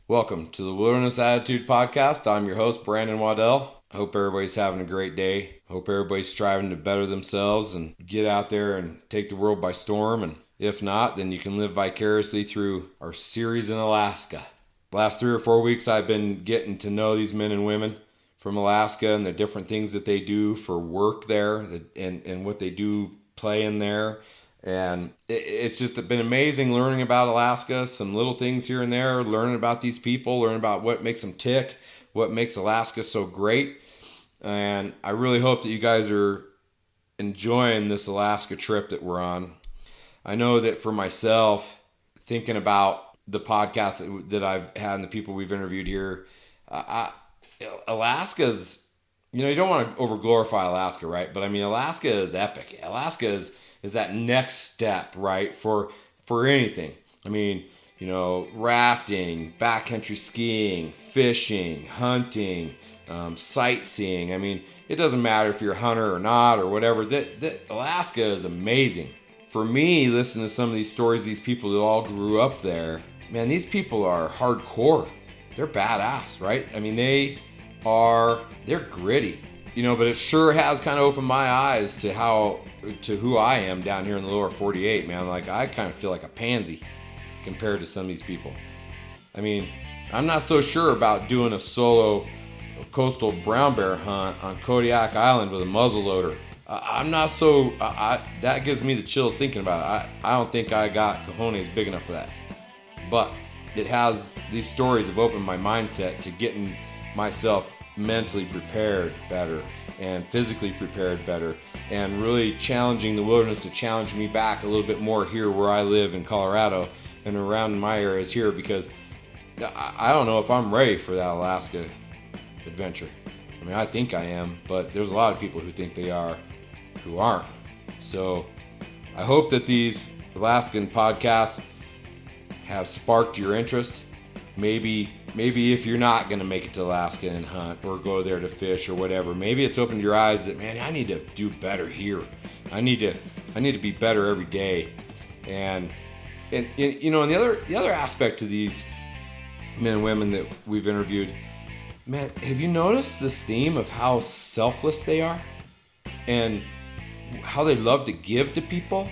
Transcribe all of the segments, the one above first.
Welcome to the Wilderness Attitude Podcast. I'm your host, Brandon Waddell. I hope everybody's having a great day. Hope everybody's striving to better themselves and get out there and take the world by storm. And if not, then you can live vicariously through our series in Alaska. The last 3 or 4 weeks, I've been getting to know these men and women from Alaska and the different things that they do for work there and what they do playing there. And it's just been amazing learning about Alaska, some little things here and there, learning about these people, learning about what makes them tick, what makes Alaska so great. And I really hope that you guys are enjoying this Alaska trip that we're on. I know that for myself, thinking about the podcast that I've had and the people we've interviewed here, Alaska's, you don't want to overglorify Alaska, right? But I mean, Alaska is epic. Alaska is that next step, right? For anything. I mean, rafting, backcountry skiing, fishing, hunting, sightseeing. I mean, it doesn't matter if you're a hunter or not or whatever. That Alaska is amazing. For me, listening to some of these stories, these people that all grew up there, man, these people are hardcore. They're badass, right? I mean, they're gritty. But it sure has kind of opened my eyes to who I am down here in the lower 48, man. Like, I kind of feel like a pansy compared to some of these people. I mean, I'm not so sure about doing a solo coastal brown bear hunt on Kodiak Island with a muzzleloader. I'm not so, that gives me the chills thinking about it. I don't think I got cojones big enough for that. But these stories have opened my mindset to getting myself mentally prepared better and physically prepared better, and really challenging the wilderness to challenge me back a little bit more here where I live in Colorado and around my areas here, because I don't know if I'm ready for that Alaska adventure. I mean, I think I am, but there's a lot of people who think they are who aren't. So I hope that these Alaskan podcasts have sparked your interest. Maybe if you're not going to make it to Alaska and hunt or go there to fish or whatever, maybe it's opened your eyes that, man, I need to do better here. I need to be better every day. And the other aspect to these men and women that we've interviewed, man, have you noticed this theme of how selfless they are and how they love to give to people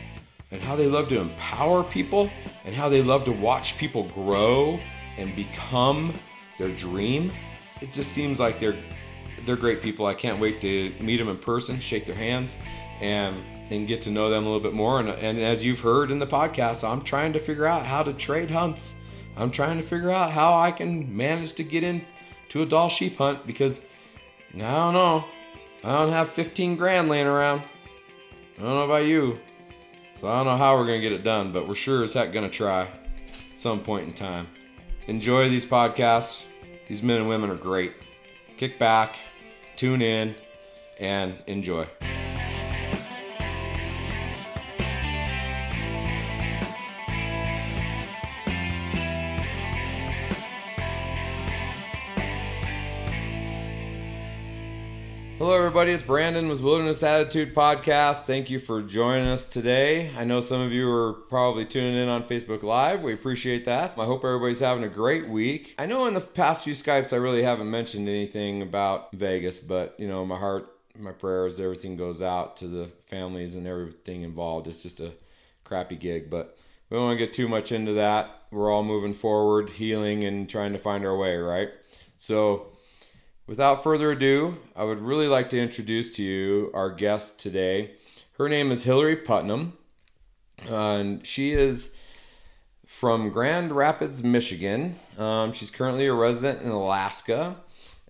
and how they love to empower people and how they love to watch people grow and become their dream? It just seems like they're great people. I can't wait to meet them in person, shake their hands, and get to know them a little bit more. And as you've heard in the podcast, I'm trying to figure out how to trade hunts. I'm trying to figure out how I can manage to get into a Dall sheep hunt, because I don't know. I don't have 15 grand laying around. I don't know about you. So I don't know how we're going to get it done, but we're sure as heck going to try some point in time. Enjoy these podcasts. These men and women are great. Kick back, tune in, and enjoy. Hello, everybody. It's Brandon with Wilderness Attitude Podcast. Thank you for joining us today. I know some of you are probably tuning in on Facebook Live. We appreciate that. I hope everybody's having a great week. I know in the past few Skypes I really haven't mentioned anything about Vegas, but my heart, my prayers, everything goes out to the families and everything involved. It's just a crappy gig, but we don't want to get too much into that. We're all moving forward, healing, and trying to find our way, right? So, without further ado, I would really like to introduce to you our guest today. Her name is Hillarie Putnam, and she is from Grand Rapids, Michigan. She's currently a resident in Alaska,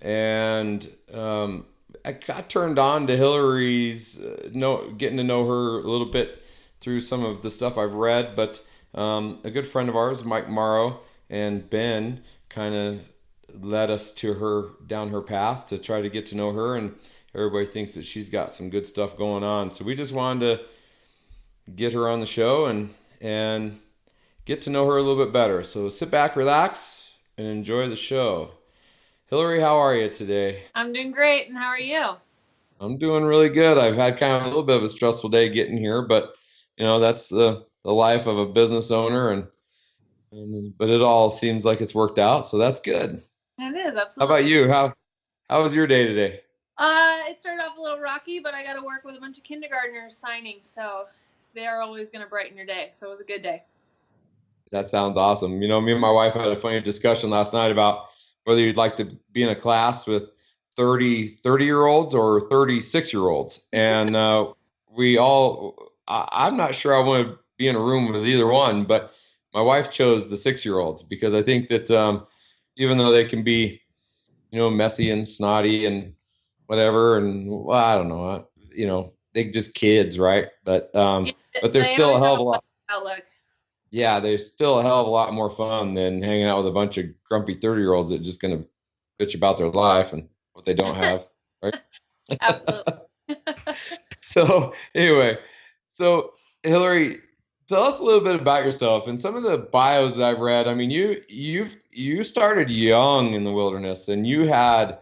and I got turned on to Hillarie's, getting to know her a little bit through some of the stuff I've read, but a good friend of ours, Mike Morrow, and Ben kind of led us down her path to try to get to know her, and everybody thinks that she's got some good stuff going on. So we just wanted to get her on the show and get to know her a little bit better. So sit back, relax, and enjoy the show. Hillarie, how are you today? I'm doing great, and how are you? I'm doing really good. I've had kind of a little bit of a stressful day getting here, but that's the life of a business owner, and But it all seems like it's worked out, so that's good. It is, How about absolutely. you? How was your day today? It started off a little rocky, but I got to work with a bunch of kindergartners signing, so they are always going to brighten your day. So it was a good day. That sounds awesome. Me and my wife had a funny discussion last night about whether you'd like to be in a class with 30-year olds or 36-year olds. And I'm not sure I want to be in a room with either one, but my wife chose the 6-year olds because I think that even though they can be, messy and snotty and whatever, and well, I don't know, they just kids, right? Yeah, But they're they still a always hell have of a a lot. positive outlook. Yeah, they're still a hell of a lot more fun than hanging out with a bunch of grumpy 30-year-olds that are just going to bitch about their life and what they don't have, right? Absolutely. So, anyway, so Hillary, tell us a little bit about yourself and some of the bios that I've read. I mean, you started young in the wilderness and you had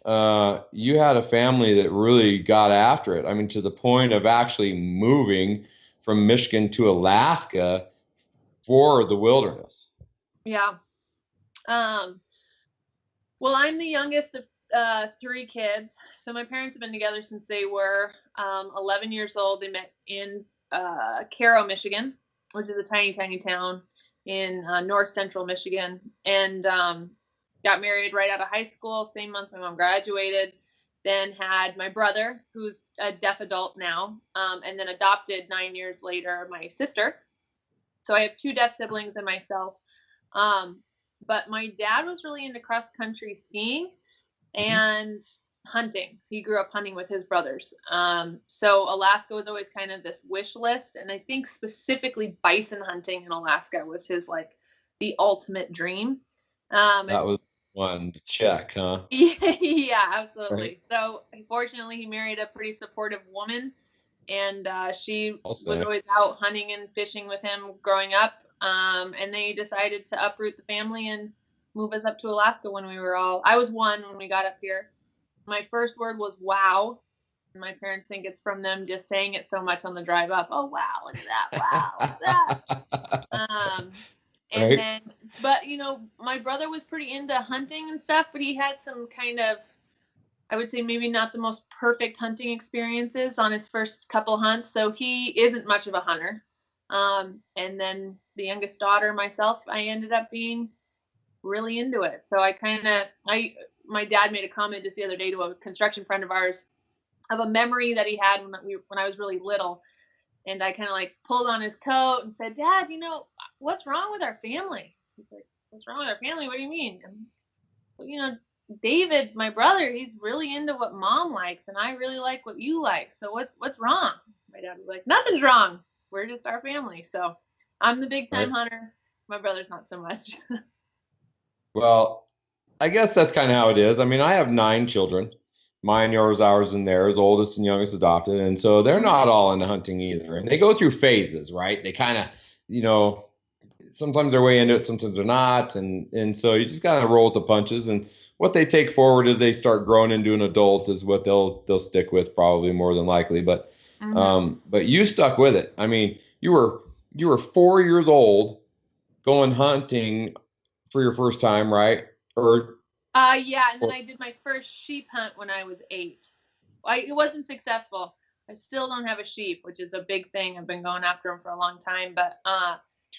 a family that really got after it. I mean, to the point of actually moving from Michigan to Alaska for the wilderness. Yeah. Um, well, I'm the youngest of three kids. So my parents have been together since they were 11 years old. They met in Caro, Michigan, which is a tiny, tiny town in north central Michigan, and got married right out of high school. Same month my mom graduated. Then had my brother, who's a deaf adult now, and then adopted 9 years later my sister. So I have two deaf siblings and myself. Um, but my dad was really into cross country skiing and hunting. He grew up hunting with his brothers. So Alaska was always kind of this wish list, and I think specifically bison hunting in Alaska was his like the ultimate dream. And That was one to check, huh? yeah, Right. absolutely. So fortunately, he married a pretty supportive woman, and she I'll was say. always out hunting and fishing with him growing up. And they decided to uproot the family and move us up to Alaska when we were all. I was one when we got up here. My first word was "wow." My parents think it's from them just saying it so much on the drive up. Oh wow, look at that! Wow, look at that! Um, and Right. then, but my brother was pretty into hunting and stuff, but he had some kind of, I would say, maybe not the most perfect hunting experiences on his first couple hunts. So he isn't much of a hunter. And then the youngest daughter, myself, I ended up being really into it. So my dad made a comment just the other day to a construction friend of ours of a memory that he had when I was really little. And I kind of like pulled on his coat and said, "Dad, what's wrong with our family?" He's like, "What's wrong with our family? What do you mean?" And you know, David, my brother, he's really into what mom likes, and I really like what you like. So what's wrong? My dad was like, "Nothing's wrong. We're just our family." So I'm the big time Right. hunter. My brother's not so much. Well, I guess that's kind of how it is. I mean, I have 9 children. Mine, yours, ours, and theirs, oldest and youngest adopted. And so they're Mhm. not all into hunting either. And they go through phases, right? They kind of, you know, sometimes they're way into it, sometimes they're not. And so you just gotta roll with the punches. And what they take forward as they start growing into an adult is what they'll stick with probably more than likely. Mhm. But you stuck with it. I mean, you were 4 years old going hunting for your first time, right? Yeah, and then Or I did my first sheep hunt when I was 8. It wasn't successful. I still don't have a sheep, which is a big thing. I've been going after them for a long time, but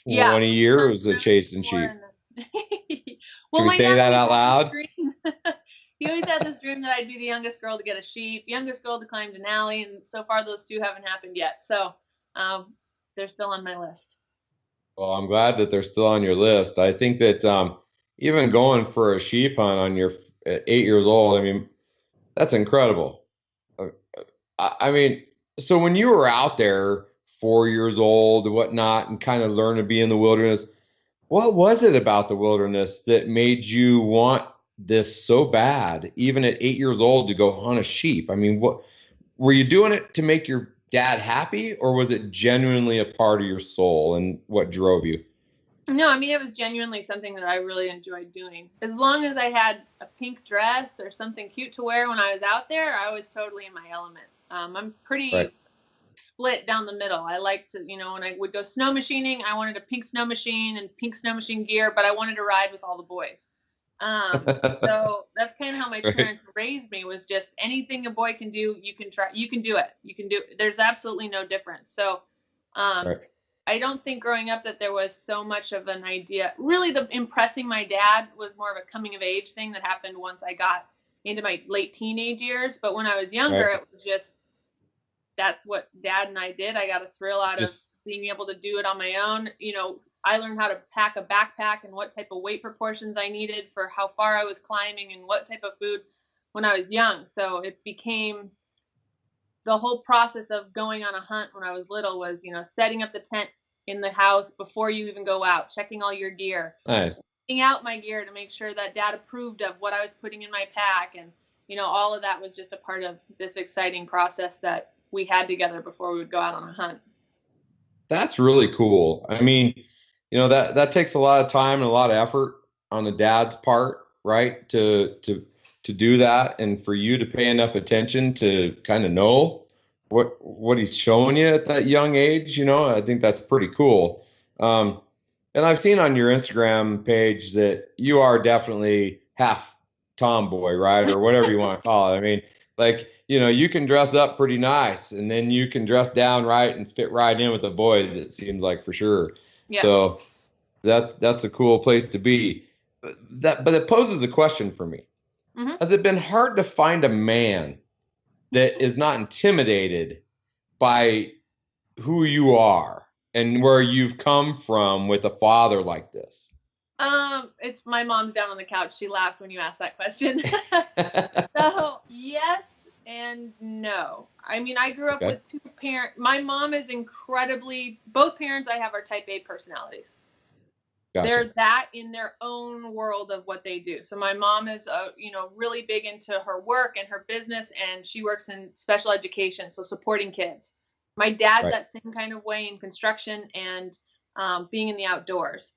yeah, 20 first hunt years when of I was chasing 4, sheep. and then Should well, we my say dad that always out had this loud? dream. He always had this dream that I'd be the youngest girl to get a sheep, youngest girl to climb Denali, and so far those two haven't happened yet. So um, they're still on my list. Well, I'm glad that they're still on your list. I think that even going for a sheep hunt on your at 8 years old, I mean, that's incredible. Uh, I mean, so when you were out there, 4 years old and whatnot, and kind of learn to be in the wilderness, what was it about the wilderness that made you want this so bad, even at 8 years old, to go hunt a sheep? I mean, what were you doing it to make your dad happy, or was it genuinely a part of your soul and what drove you? No, I mean it was genuinely something that I really enjoyed doing. As long as I had a pink dress or something cute to wear when I was out there, I was totally in my element. I'm Right. pretty. split down the middle. I like to, when I would go snow machining, I wanted a pink snow machine and pink snow machine gear, but I wanted to ride with all the boys. So that's kind of how my Right. parents raised me, was just anything a boy can do, you can try, you can do it. There's absolutely no difference. So, um, Right. I don't think growing up that there was so much of an idea. Really, the impressing my dad was more of a coming of age thing that happened once I got into my late teenage years. But when I was younger, Right. it was just, that's what dad and I did. I got a thrill out of Just being able to do it on my own. I learned how to pack a backpack and what type of weight proportions I needed for how far I was climbing and what type of food when I was young. So it became the whole process of going on a hunt when I was little was, setting up the tent in the house before you even go out, checking all your gear, nice. picking out my gear to make sure that dad approved of what I was putting in my pack. And, all of that was just a part of this exciting process that we had together before we would go out on a hunt. That's really cool. I mean, that takes a lot of time and a lot of effort on the dad's part, right? To do that and for you to pay enough attention to kind of know what he's showing you at that young age, I think that's pretty cool. Um, and I've seen on your Instagram page that you are definitely half tomboy, right? Or whatever you want to call it. I mean, like, you can dress up pretty nice and then you can dress down right and fit right in with the boys, it seems like, for sure. Yeah. So that's a cool place to be. But it poses a question for me. Hmm. Has it been hard to find a man that is not intimidated by who you are and where you've come from with a father like this? It's my mom's down on the couch. She laughed when you asked that question. So yes and no. I mean, I grew up Okay, with two parents. My mom is both parents I have are type A personalities. gotcha. They're that in their own world of what they do. So my mom is, really big into her work and her business, and she works in special education, so supporting kids. My dad's Right, that same kind of way in construction and being in the outdoors.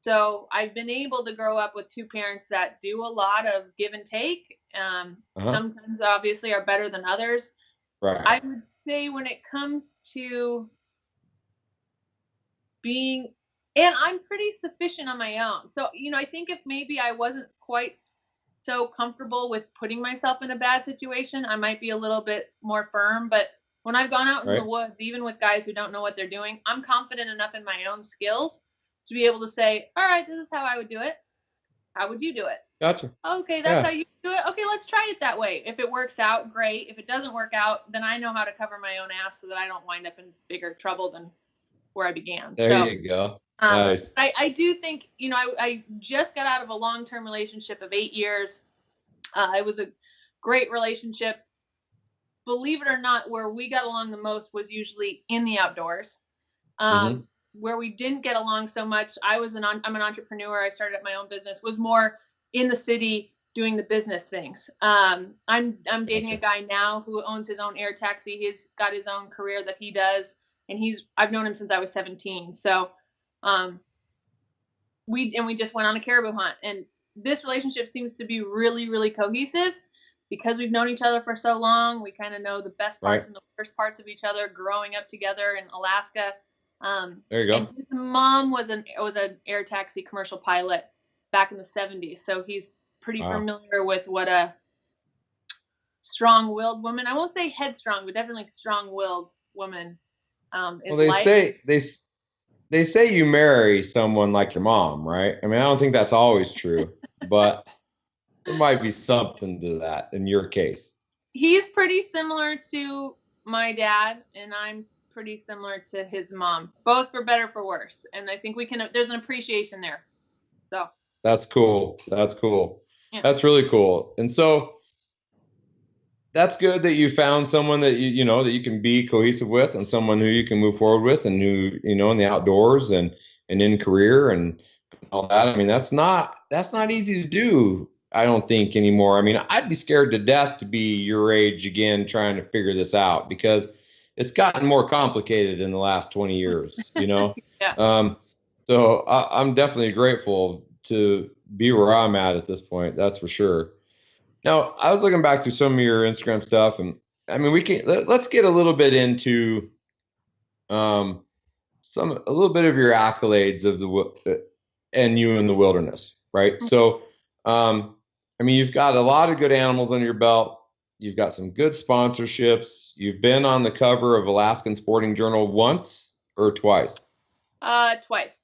So I've been able to grow up with two parents that do a lot of give and take. uh-huh, Sometimes, obviously, are better than others. right, I would say when it comes to being, and I'm pretty sufficient on my own. So, I think if maybe I wasn't quite so comfortable with putting myself in a bad situation, I might be a little bit more firm. But when I've gone out in the right. woods, even with guys who don't know what they're doing, I'm confident enough in my own skills to be able to say, all right, this is how I would do it. How would you do it? Gotcha. Okay, that's how Yeah, you do it. Okay, let's try it that way. If it works out, great. If it doesn't work out, then I know how to cover my own ass so that I don't wind up in bigger trouble than where I began. there So, you go. Nice. I do think, I just got out of a long term relationship of 8 years. It was a great relationship. Believe it or not, where we got along the most was usually in the outdoors. Hmm. Where we didn't get along so much, I'm an entrepreneur. I started up my own business. Was more in the city doing the business things. I'm dating a Gotcha. guy now who owns his own air taxi. He's got his own career that he does, and I've known him since I was 17. So um, we just went on a caribou hunt, and this relationship seems to be really, really cohesive because we've known each other for so long. We kind of know the best Right. parts and the worst parts of each other growing up together in Alaska. There you And go. his mom was an air taxi commercial pilot back in the 70s, so he's pretty Wow. familiar with what a strong-willed woman, I won't say headstrong, but definitely strong-willed woman, Well, is like. they say you marry someone like your mom, right? I mean, I don't think that's always true, but there might be something to that in your case. He's pretty similar to my dad, and I'm pretty similar to his mom, both for better for worse. And I think there's an appreciation there. So That's cool. That's cool. yeah. That's really cool. And so that's good that you found someone that that you can be cohesive with and someone who you can move forward with and who, in the outdoors and in career and all that. I mean, that's not easy to do, I don't think anymore. I mean, I'd be scared to death to be your age again trying to figure this out because it's gotten more complicated in the last 20 years. Yeah. Um, so I'm definitely grateful to be where I'm at this point. That's for sure. Now, I was looking back through some of your Instagram stuff, and I mean, let's get a little bit into um, a little bit of your accolades of and you in the wilderness, right? So, I mean, you've got a lot of good animals under your belt. You've got some good sponsorships. You've been on the cover of Alaskan Sporting Journal once or twice? Twice.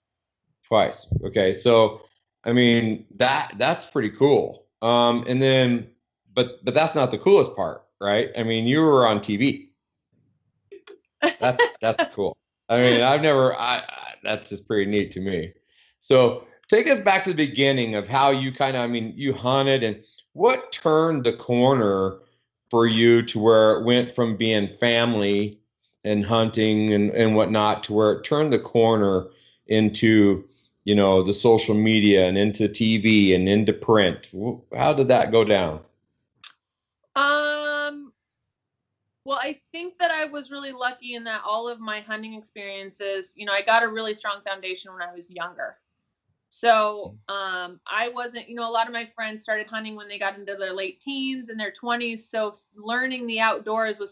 Twice. Okay. So, I mean, that's pretty cool. And then, but that's not the coolest part, right? I mean, you were on TV. That's cool. I mean, that's just pretty neat to me. So take us back to the beginning of how you kind of, I mean, you hunted and what turned the corner for you to where it went from being family and hunting and whatnot to where it turned the corner into, the social media and into TV and into print. How did that go down? Um, well, I think that I was really lucky in that all of my hunting experiences, I got a really strong foundation when I was younger. So I wasn't, a lot of my friends started hunting when they got into their late teens and their 20s. So learning the outdoors is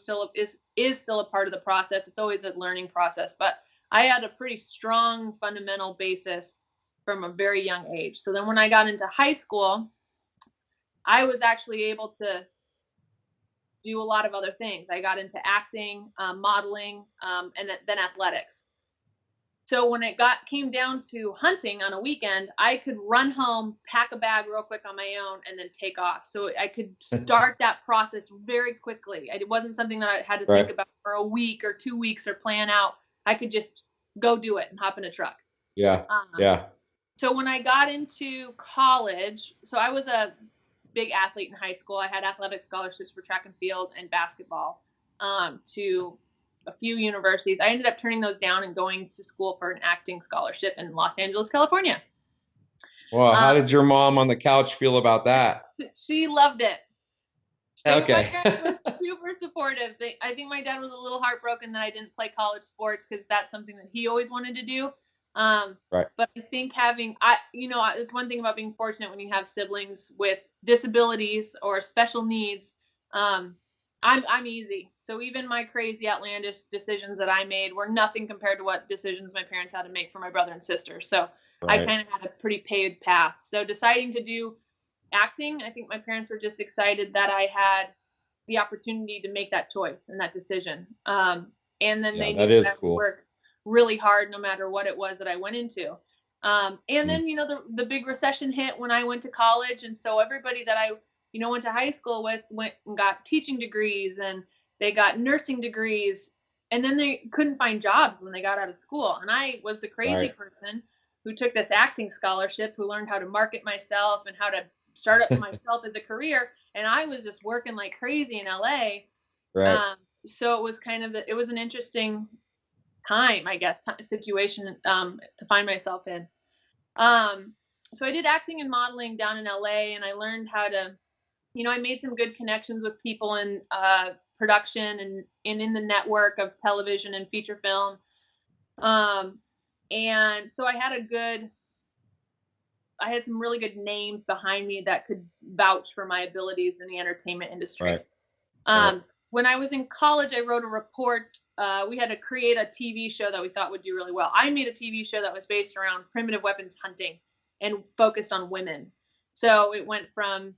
still a part of the process. It's always a learning process, but I had a pretty strong fundamental basis from a very young age. So then when I got into high school, I was actually able to do a lot of other things. I got into acting, modeling, and then athletics. So when it came down to hunting on a weekend, I could run home, pack a bag real quick on my own, and then take off. So I could start that process very quickly. It wasn't something that I had to think Right. about for a week or 2 weeks or plan out. I could just go do it and hop in a truck. Yeah. Um, Yeah. so when I got into college, so I was a big athlete in high school. I had athletic scholarships for track and field and basketball to a few universities. I ended up turning those down and going to school for an acting scholarship in Los Angeles, California. Well, how Um, did your mom on the couch feel about that? she loved it. My Okay. parents were super supportive. I think my dad was a little heartbroken that I didn't play college sports because that's something that he always wanted to do. Right. But I think it's one thing about being fortunate when you have siblings with disabilities or special needs. I'm easy. So even my crazy outlandish decisions that I made were nothing compared to what decisions my parents had to make for my brother and sister. So I Right. kind of had a pretty paved path. So deciding to do acting, I think my parents were just excited that I had the opportunity to make that choice and that decision. And then Yeah, they that knew is that I would cool. work really hard no matter what it was that I went into. And Mm. then, the big recession hit when I went to college. And so everybody that I, went to high school with went and got teaching degrees and they got nursing degrees. And then they couldn't find jobs when they got out of school. And I was the crazy Right. person who took this acting scholarship, who learned how to market myself and how to start up myself as a career. And I was just working like crazy in LA. Right. So it was it was an interesting time, I guess, situation to find myself in. Um, so I did acting and modeling down in LA, and I learned how to, I made some good connections with people in production and in the network of television and feature film. Um, and so I had some really good names behind me that could vouch for my abilities in the entertainment industry. Right. Right. When I was in college, I wrote a report. We had to create a TV show that we thought would do really well. I made a TV show that was based around primitive weapons hunting and focused on women. So it went from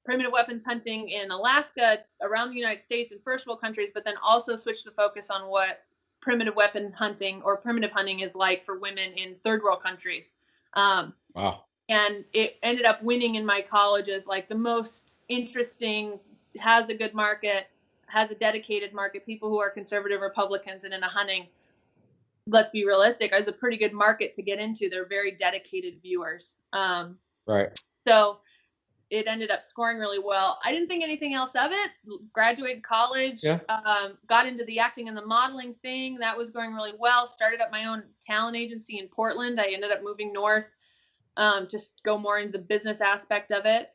primitive weapons hunting in Alaska, around the United States, and first world countries, but then also switched the focus on what primitive weapon hunting or primitive hunting is like for women in third world countries. Um, Wow. and it ended up winning in my college as like the most interesting, has a good market, has a dedicated market, people who are conservative Republicans and into hunting. Let's be realistic, is a pretty good market to get into. They're very dedicated viewers. Right. So it ended up scoring really well. I didn't think anything else of it. Graduated college, Yeah. got into the acting and the modeling thing. That was going really well. Started up my own talent agency in Portland. I ended up moving north, just go more into the business aspect of it.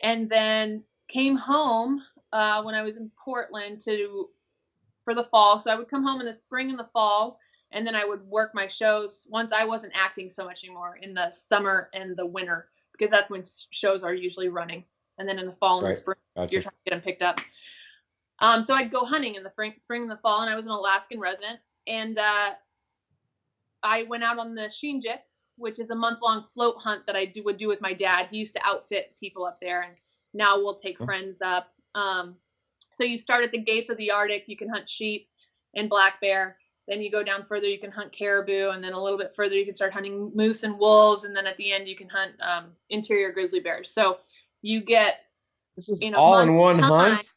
And then came home when I was in Portland for the fall. So I would come home in the spring and the fall, and then I would work my shows once I wasn't acting so much anymore in the summer and the winter because that's when shows are usually running. And then in the fall and the Right. spring, you're Gotcha. trying to get them picked up. So I'd go hunting in the spring and the fall, and I was an Alaskan resident. and I went out on the Sheenjek, which is a month-long float hunt that would do with my dad. He used to outfit people up there, and now we'll take friends up. So you start at the gates of the Arctic. You can hunt sheep and black bear. Then you go down further, you can hunt caribou, and then a little bit further, you can start hunting moose and wolves, and then at the end, you can hunt interior grizzly bears. So you get This is in a all in month's one time, hunt.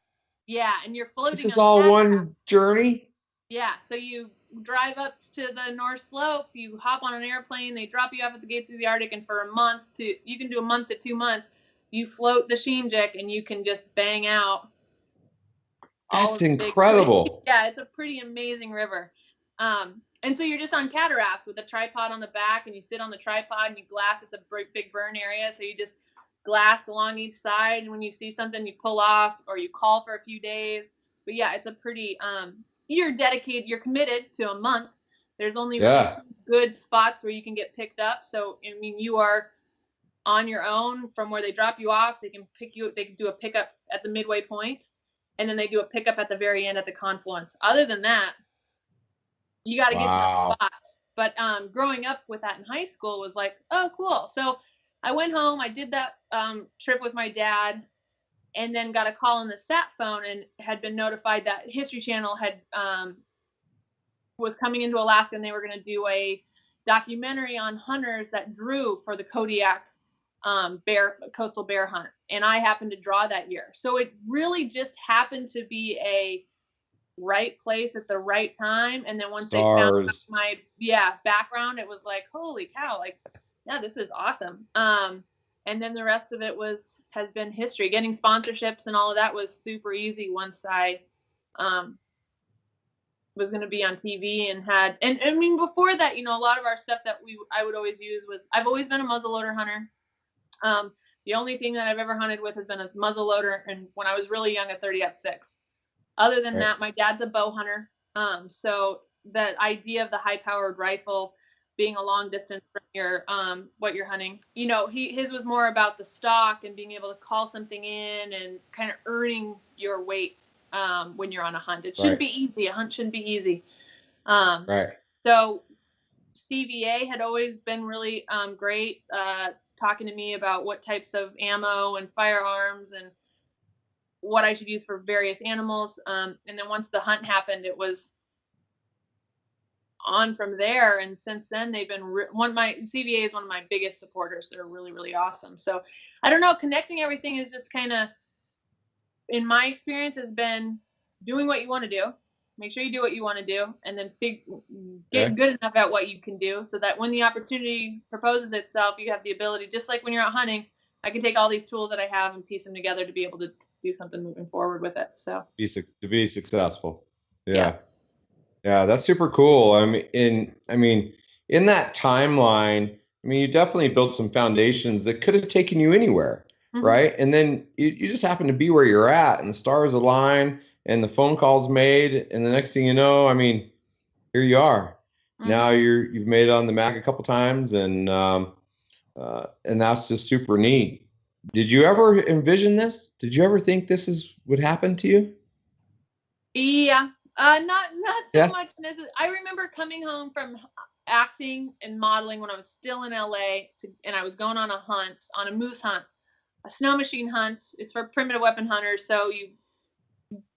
yeah, and you're This floating is on all cataract. one journey. Yeah, so you drive up to the North Slope, you hop on an airplane, they drop you off at the gates of the Arctic, and for you can do a month to 2 months, you float the Sheenjek and you can just bang out all That's of the big. incredible. Yeah, it's a pretty amazing river. And so you're just on cataracts with a tripod on the back, and you sit on the tripod and you glass. It's a big burn area, so you just glass along each side, and when you see something, you pull off or you call for a few days. But yeah, it's a pretty you're dedicated, you're committed to a month. There's only really Yeah. 2 good spots where you can get picked up. So I mean, you are on your own from where they drop you off. They can pick you. They can do a pickup at the midway point, and then they do a pickup at the very end at the confluence. Other than that, you got to get to the Wow. spots. But growing up with that in high school was like, oh, cool. So I went home. I did that trip with my dad, and then got a call on the sat phone and had been notified that History Channel had was coming into Alaska, and they were going to do a documentary on hunters that drew for the Kodiak coastal bear hunt, and I happened to draw that year. So it really just happened to be a right place at the right time. And then once they found out Stars. my background, it was like, holy cow, like, yeah, this is awesome. And then the rest of it has been history. Getting sponsorships and all of that was super easy once I was going to be on TV and and I mean, before that, a lot of our stuff that I would always use was, I've always been a muzzleloader hunter. The only thing that I've ever hunted with has been a muzzleloader, and when I was really young, a 30-06. Other than Right. that, my dad's a bow hunter. So that idea of the high-powered rifle being a long distance from your what you're hunting, his was more about the stock and being able to call something in and kind of earning your weight when you're on a hunt. It shouldn't Right. be easy. A hunt shouldn't be easy. Um, Right. so CVA had always been really great, talking to me about what types of ammo and firearms and what I should use for various animals. And then once the hunt happened, it was on from there. And since then, they've been my CVA is one of my biggest supporters. They're really, really awesome. So I don't know, connecting everything is just kind of, in my experience, has been doing what you want to do. Make sure you do what you want to do, and then get Okay. good enough at what you can do, so that when the opportunity proposes itself, you have the ability. Just like when you're out hunting, I can take all these tools that I have and piece them together to be able to do something moving forward with it. So To be successful. yeah. Yeah. Yeah, that's super cool. In that timeline, I mean, you definitely built some foundations that could have taken you anywhere, Mm-hmm. right? And then you just happen to be where you're at, and the stars align, and the phone calls made, and the next thing you know, I mean, here you are. Now Mm-hmm. you've made it on the Mac a couple times, and that's just super neat. Did you ever envision this? Did you ever think would happen to you? Yeah, not so Yeah. much. I remember coming home from acting and modeling when I was still in LA, and I was going on a hunt, on a moose hunt, a snow machine hunt. It's for primitive weapon hunters. So you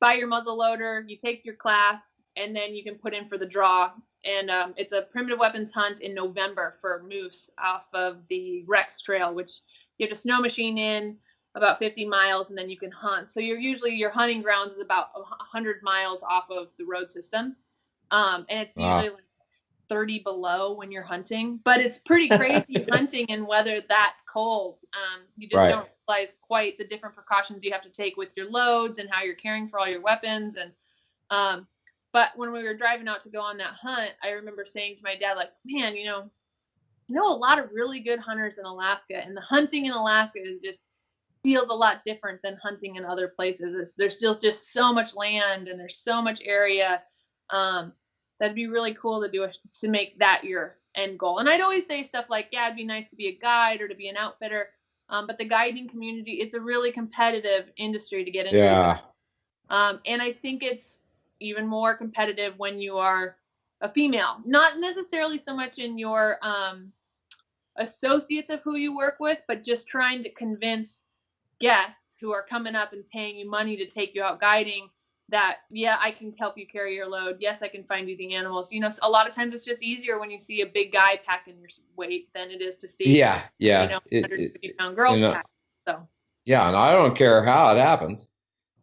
buy your muzzle loader, you take your class, and then you can put in for the draw. And it's a primitive weapons hunt in November for moose off of the Rex Trail, which you have a snow machine in about 50 miles, and then you can hunt. So your hunting grounds is about 100 miles off of the road system, and it's usually Wow. like 30 below when you're hunting, but it's pretty crazy hunting in weather that cold. You just Right. don't realize quite the different precautions you have to take with your loads and how you're caring for all your weapons. And but when we were driving out to go on that hunt, I remember saying to my dad, like, man, a lot of really good hunters in Alaska, and the hunting in Alaska is just feels a lot different than hunting in other places. There's still just so much land and there's so much area. Um, that'd be really cool to make that your end goal. And I'd always say stuff like, yeah, it'd be nice to be a guide or to be an outfitter. But the guiding community, it's a really competitive industry to get into. Yeah. And I think it's even more competitive when you are a female, not necessarily so much in your associates of who you work with, but just trying to convince guests who are coming up and paying you money to take you out guiding that, yeah, I can help you carry your load. Yes, I can find you the animals. You know, a lot of times it's just easier when you see a big guy packing your weight than it is to see, Yeah, yeah. 150-pound girl And pack. So, yeah, and I don't care how it happens,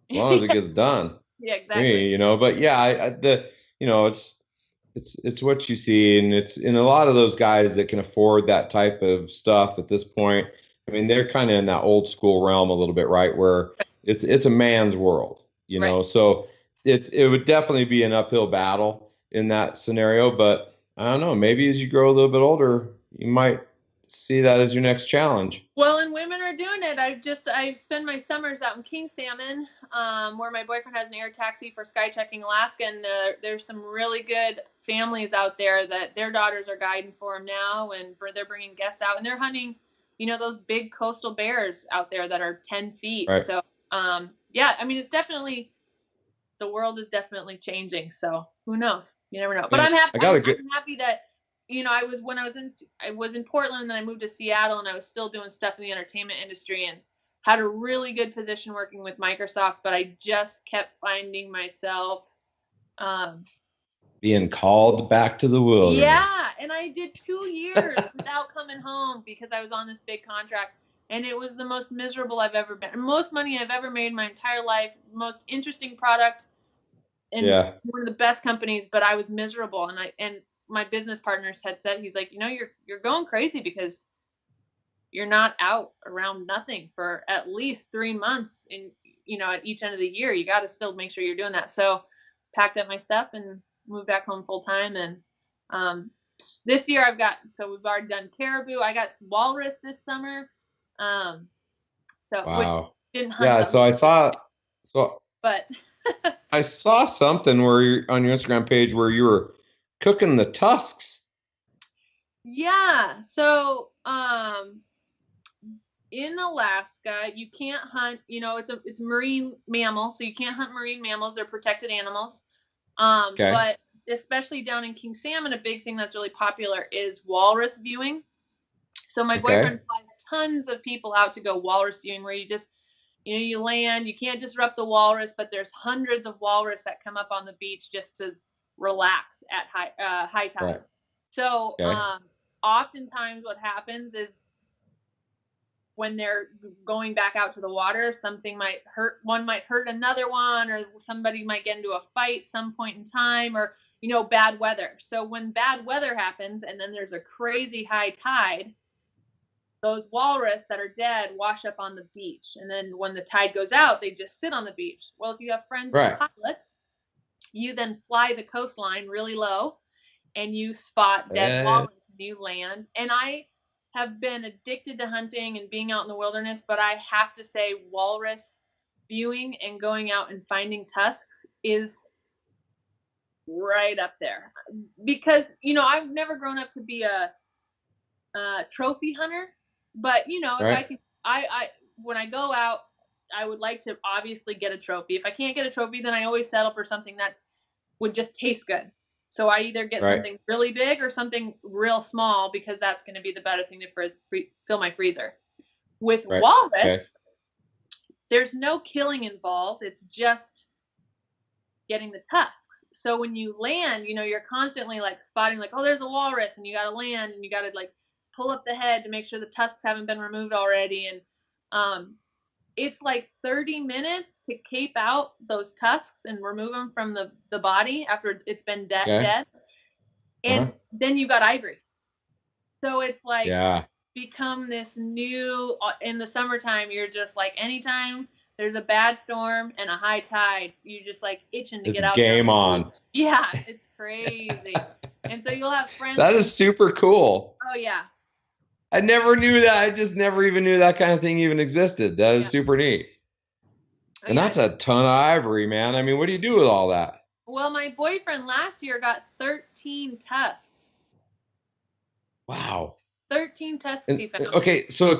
as long as it yeah, gets done. For exactly. me, but yeah, it's what you see, and it's in a lot of those guys that can afford that type of stuff at this point. I mean, they're kind of in that old school realm a little bit, right? Where it's a man's world, Right. So it would definitely be an uphill battle in that scenario. But I don't know, maybe as you grow a little bit older, you might see that as your next challenge. Well, and women are doing it. I spend my summers out in King Salmon, where my boyfriend has an air taxi for sky checking Alaska, and there's some really good families out there that their daughters are guiding for them now, and they're bringing guests out, and they're hunting, those big coastal bears out there that are 10 feet. Right. So, yeah, I mean, the world is definitely changing. So who knows? You never know. But And I'm happy. I got a good. I'm happy that I was in Portland, and then I moved to Seattle, and I was still doing stuff in the entertainment industry, and had a really good position working with Microsoft. But I just kept finding myself, Being called back to the wilderness. yeah, and I did 2 years without coming home because I was on this big contract. And it was the most miserable I've ever been. Most money I've ever made in my entire life. Most interesting product. And Yeah. one of the best companies, but I was miserable. And my business partners had said, he's like, you're going crazy because you're not out around nothing for at least 3 months at each end of the year. You got to still make sure you're doing that. So packed up my stuff and moved back home full time. And this year we've already done caribou. I got walrus this summer. Which Wow. didn't hunt. Yeah. So but I saw something where on your Instagram page where you were cooking the tusks. yeah. So in Alaska, you can't hunt. It's a marine mammal, so you can't hunt marine mammals. They're protected animals. Okay. But especially down in King Salmon, a big thing that's really popular is walrus viewing. So my boyfriend flies tons of people out to go walrus viewing, where you just, you land, you can't disrupt the walrus, but there's hundreds of walrus that come up on the beach just to relax at high tide. Right. So oftentimes what happens is when they're going back out to the water, one might hurt another one, or somebody might get into a fight some point in time, or bad weather. So when bad weather happens and then there's a crazy high tide, those walrus that are dead wash up on the beach. And then when the tide goes out, they just sit on the beach. Well, if you have friends who are pilots, you then fly the coastline really low and you spot dead walrus and you land. And I have been addicted to hunting and being out in the wilderness, but I have to say walrus viewing and going out and finding tusks is right up there. Because, I've never grown up to be a trophy hunter. But if when I go out, I would like to obviously get a trophy. If I can't get a trophy, then I always settle for something that would just taste good. So I either get something really big or something real small, because that's going to be the better thing to fill my freezer. With walrus, there's no killing involved. It's just getting the tusks. So when you land, you're constantly like spotting, like, oh, there's a walrus, and you got to land, and you got to like pull up the head to make sure the tusks haven't been removed already. And it's like 30 minutes to cape out those tusks and remove them from the body after it's been dead. And then you've got ivory. So it's like become this new, in the summertime, you're just like, anytime there's a bad storm and a high tide, you just like itching to get out. Game on. Yeah, it's crazy. And so you'll have friends. That is super cool. Oh yeah. I never knew that. I just never even knew that kind of thing even existed. That is super neat. And that's a ton of ivory, man. I mean, what do you do with all that? Well, my boyfriend last year got 13 tusks. Wow. 13 tusks he found. Okay, so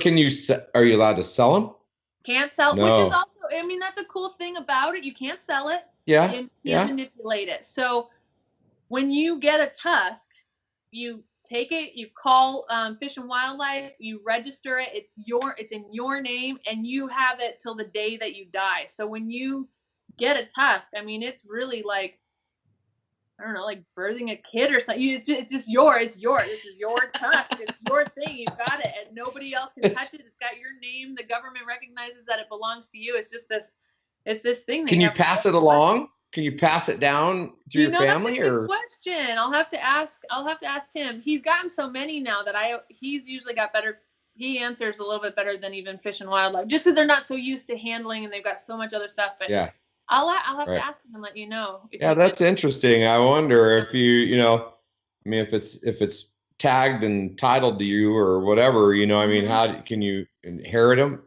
are you allowed to sell them? Can't sell, which is also, I mean, that's a cool thing about it. You can't sell it. Yeah. You can't manipulate it. So When you get a tusk, you take it, you call Fish and Wildlife, you register it. It's in your name, and you have it till the day that you die. So when you get a tusk, I mean, it's really like, I don't know, like birthing a kid or something. It's just yours. It's yours. This is your tusk. It's your thing. You've got it, and nobody else can touch it. It's got your name. The government recognizes that it belongs to you. It's just this. It's this thing they Can you have. pass it along? Can you pass it down through your That's a family, good or? question. I'll have to ask. I'll have to ask Tim. He's gotten so many now that he's usually got better. He answers a little bit better than even Fish and Wildlife, just because they're not so used to handling and they've got so much other stuff. But Yeah, I'll have to right. ask him and let you know if Yeah, he can. that's interesting. I wonder if I mean, if it's tagged and titled to you or whatever, I mean, Mm-hmm. can you inherit them?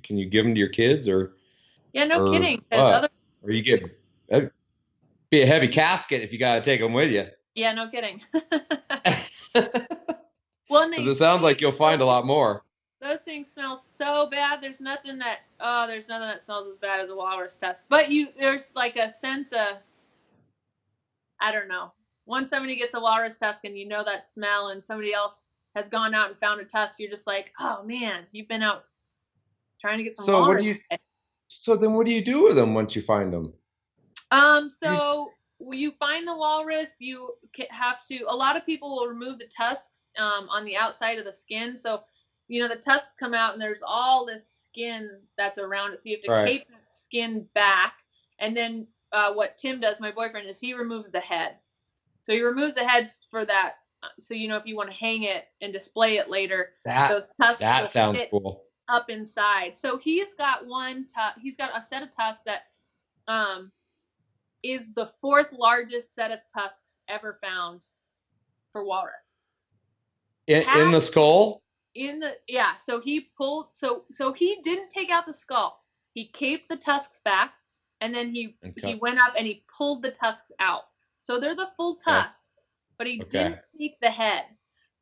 Can you give them to your kids, Yeah, no or kidding. Because what? Or you get that'd be a heavy casket if you got to take them with you. yeah, no kidding. Well, and Because it sounds like you'll find a lot more. those things smell so bad. There's nothing that smells as bad as a walrus tusk. But there's like a sense of, I don't know. Once somebody gets a walrus tusk and you know that smell, and somebody else has gone out and found a tusk, you're just like, oh man, you've been out trying to get some So what do walrus. you? So then, what do you do with them once you find them? So you find the walrus, you have to. A lot of people will remove the tusks on the outside of the skin. So the tusks come out and there's all this skin that's around it. So you have to Right. cape that skin back, and then what Tim does, my boyfriend, is he removes the head. So he removes the heads for that. So if you want to hang it and display it later, That those tusks that will sounds fit cool. up inside. So he's got he's got a set of tusks that um, is the fourth largest set of tusks ever found for walrus. In the skull. So he pulled so he didn't take out the skull. He caped the tusks back, and then he Okay. went up and he pulled the tusks out. So they're the full Okay. tusk, but he Okay. didn't take the head.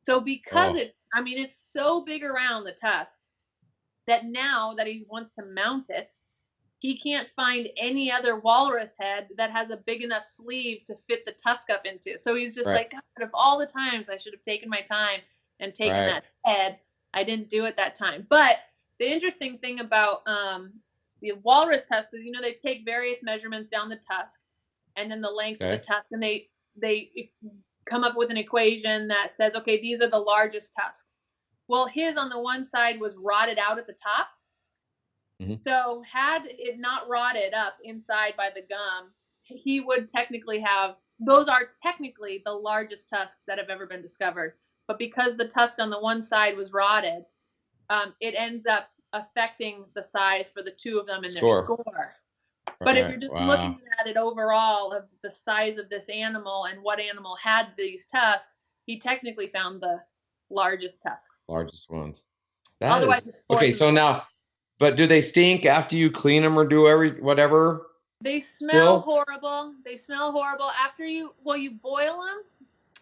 So because Oh, it's so big around the tusks that now that he wants to mount it, he can't find any other walrus head that has a big enough sleeve to fit the tusk up into. So he's just right. like, God, of all the times I should have taken my time and taken Right. that head, I didn't do it that time. But the interesting thing about the walrus tusk is, they take various measurements down the tusk and then the length of the Okay. tusk, and they come up with an equation that says, okay, these are the largest tusks. Well, his on the one side was rotted out at the top. Hmm. So had it not rotted up inside by the gum, he would technically have, those are technically the largest tusks that have ever been discovered. But because the tusk on the one side was rotted, it ends up affecting the size for the two of them in their Score. score. But if Right. you're just Wow. looking at it overall of the size of this animal and what animal had these tusks, he technically found the largest tusks. Largest ones. That Otherwise, is it's fourth okay. and So fifth. now, but do they stink after you clean them or do whatever? They smell Still? horrible. They smell horrible after you boil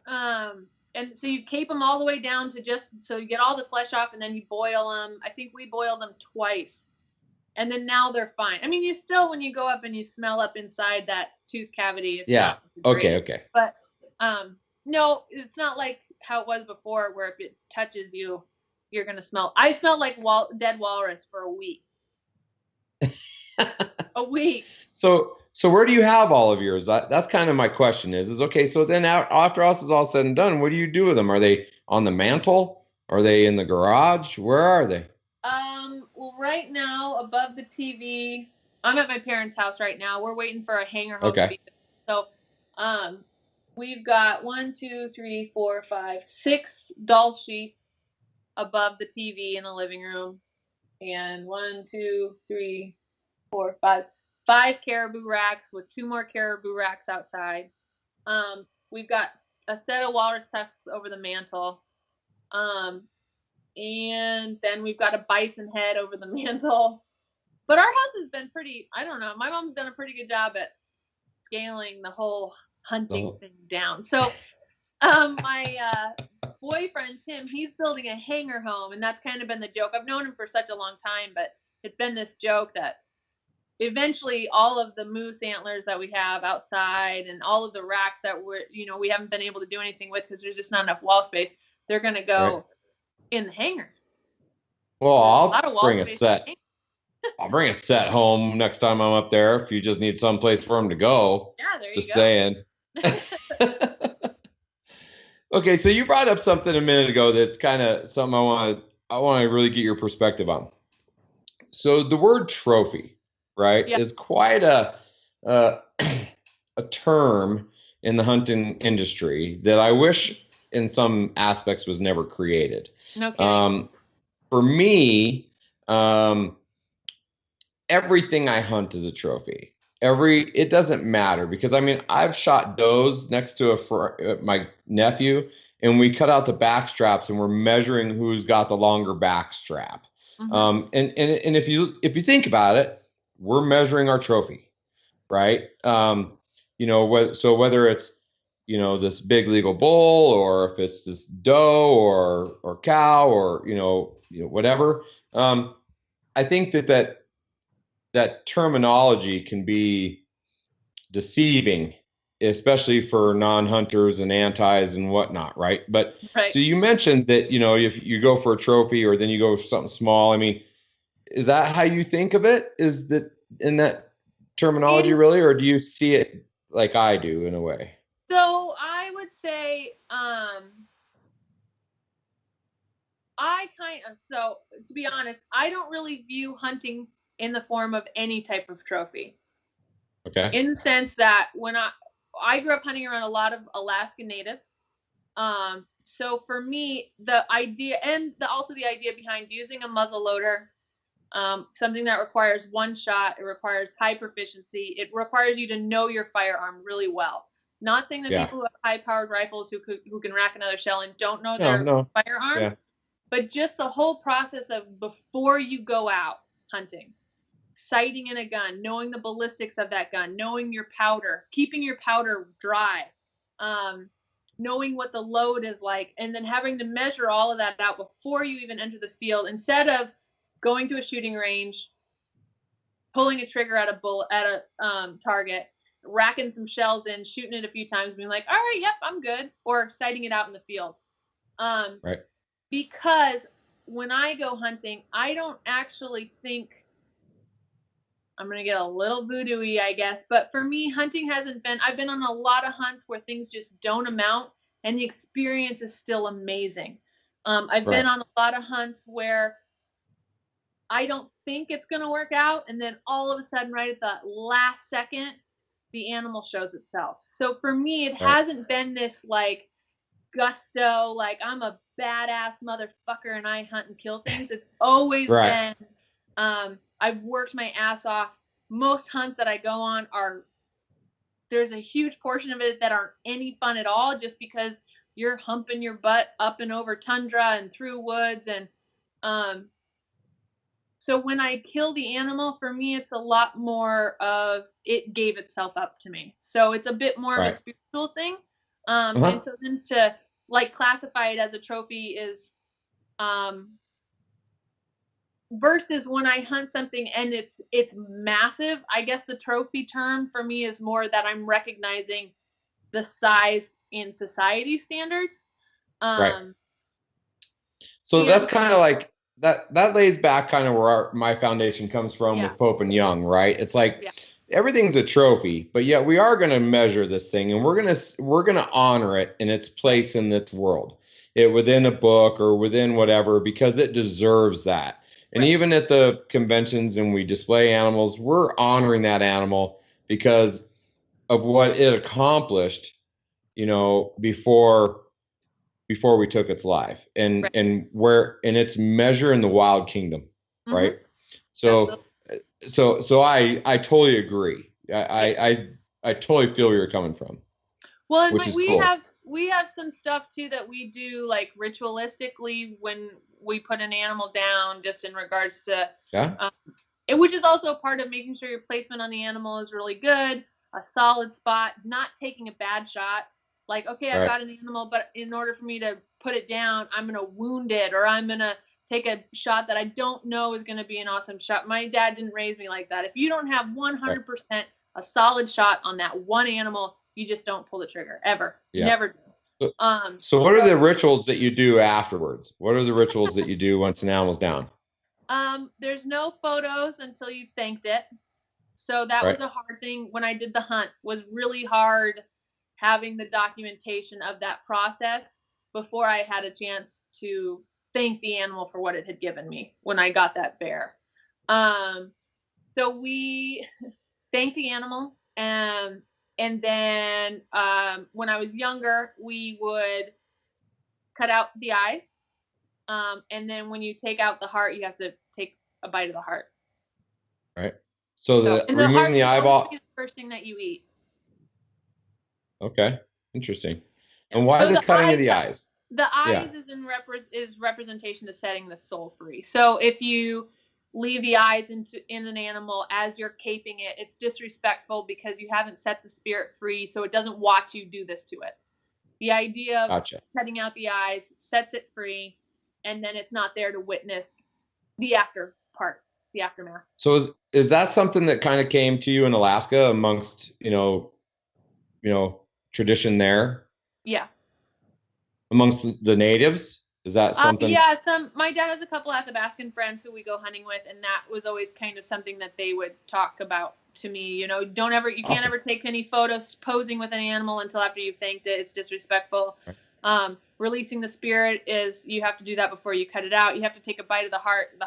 them. And so you cape them all the way down to just so you get all the flesh off, and then you boil them. I think we boiled them twice, and then now they're fine. I mean, you still, when you go up and you smell up inside that tooth cavity, it's Yeah. not Okay. great. Okay. But no, it's not like how it was before, where if it touches you, you're gonna smell. I smelled like dead walrus for a week. A week. So where do you have all of yours? That's kind of my question is okay. So then after all this is all said and done, what do you do with them? Are they on the mantle? Are they in the garage? Where are they? Well, right now, above the TV, I'm at my parents' house right now. We're waiting for a hanger home to Okay. be built. So, we've got 1, 2, 3, 4, 5, 6 doll sheets above the TV in the living room, and 1, 2, 3, 4, 5 caribou racks with 2 more caribou racks outside. We've got a set of walrus tusks over the mantle. And then we've got a bison head over the mantle. But our house has been pretty, I don't know, my mom's done a pretty good job at scaling the whole hunting So, thing down. So my boyfriend Tim, he's building a hanger home, and that's kind of been the joke. I've known him for such a long time, but it's been this joke that eventually all of the moose antlers that we have outside and all of the racks that we haven't been able to do anything with because there's just not enough wall space, they're going to Right. go in the hangar. Well, There's a lot I'll of wall bring a space in the set. hangar. I'll bring a set home next time I'm up there. If you just need some place for them to go. Yeah, there you Just go. saying. Okay, so you brought up something a minute ago that's kind of something I want to really get your perspective on. So the word trophy, right, Yeah. is quite a a term in the hunting industry that I wish in some aspects was never created. No kidding. For me, um, everything I hunt is a trophy. It doesn't matter because I mean I've shot does next to my nephew, and we cut out the back straps and we're measuring who's got the longer back strap. And if you think about it, we're measuring our trophy, right? So whether it's this big legal bull, or if it's this doe or cow, or whatever. I think that terminology can be deceiving, especially for non-hunters and antis and whatnot, right? But Right. so you mentioned that if you go for a trophy or then you go for something small. I mean, is that how you think of it? Is that in that terminology really, or do you see it like I do in a way? So I would say, so to be honest, I don't really view hunting in the form of any type of trophy. Okay. In the sense that when I grew up hunting around a lot of Alaskan natives. So for me, the idea and also the idea behind using a muzzle loader, something that requires one shot, it requires high proficiency, it requires you to know your firearm really well. Not saying that Yeah. people who have high-powered rifles who can rack another shell and don't know No, their no. firearm, Yeah. but just the whole process of before you go out hunting, sighting in a gun, knowing the ballistics of that gun, knowing your powder, keeping your powder dry, um, knowing what the load is like, and then having to measure all of that out before you even enter the field instead of going to a shooting range, pulling a trigger at a target, racking some shells in, shooting it a few times, being like, all right, yep, I'm good, or sighting it out in the field. Right. Because when I go hunting, I don't actually think I'm going to get a little voodoo-y, I guess. But for me, hunting hasn't been, I've been on a lot of hunts where things just don't amount and the experience is still amazing. I've been Right. on a lot of hunts where I don't think it's going to work out. And then all of a sudden, right at the last second, the animal shows itself. So for me, it Right. hasn't been this like gusto, like I'm a badass motherfucker and I hunt and kill things. It's always Right. been, I've worked my ass off. Most hunts that I go on there's a huge portion of it that aren't any fun at all just because you're humping your butt up and over tundra and through woods. And um, so when I kill the animal, for me, it's a lot more of it gave itself up to me. So it's a bit more of a Right. spiritual thing. Uh-huh. And so then to like classify it as a trophy is um, versus when I hunt something and it's massive. I guess the trophy term for me is more that I'm recognizing the size in society standards. Right. Um, So that's and kind of like that lays back kind of where my foundation comes from yeah, with Pope and Young, right? It's like yeah, everything's a trophy, but yet we are going to measure this thing, and we're going to honor it in its right, place in this world, it within a book or within whatever, because it deserves that. And right, even at the conventions and we display animals, we're honoring that animal because of what it accomplished, before we took its life, and right. its measure in the wild kingdom, Mm-hmm. right? So Absolutely. I totally agree. Yeah. I totally feel where you're coming from, Well, and which like is cool. we have some stuff too that we do like ritualistically when we put an animal down, just in regards to, Yeah. um, which is also a part of making sure your placement on the animal is really good, a solid spot, not taking a bad shot. Like, okay, I've Right. got an animal, but in order for me to put it down, I'm gonna wound it or I'm gonna take a shot that I don't know is going to be an awesome shot. My dad didn't raise me like that. If you don't have Right. 100% a solid shot on that one animal, you just don't pull the trigger ever. You Yeah. never do. So, so what are the rituals that you do afterwards? What are the rituals that you do once an animal's down? There's no photos until you thanked it. So that was Right. a hard thing when I did the hunt, was really hard having the documentation of that process before I had a chance to thank the animal for what it had given me when I got that bear. Um, so we thanked the animal, and then when I was younger, we would cut out the eyes, and then when you take out the heart, you have to take a bite of the heart. Right. So So, the and the removing heart the should always be eyeball. the first thing that you eat. Okay. Interesting. Yeah. And why So the the cutting of eyes, the eyes? the Yeah. eyes is representation to setting the soul free. So if you leave the eyes in an animal as you're caping it, it's disrespectful because you haven't set the spirit free, so it doesn't watch you do this to it. The idea of Gotcha. cutting out the eyes sets it free, and then it's not there to witness the after part, the aftermath. So is that something that kind of came to you in Alaska amongst, tradition there Yeah. amongst the natives? Is that something? Yeah, my dad has a couple Athabascan friends who we go hunting with, and that was always kind of something that they would talk about to me. You can't Awesome. ever take any photos posing with an animal until after you've thanked it. It's disrespectful. Right. Releasing the spirit is you have to do that before you cut it out. You have to take a bite of the heart.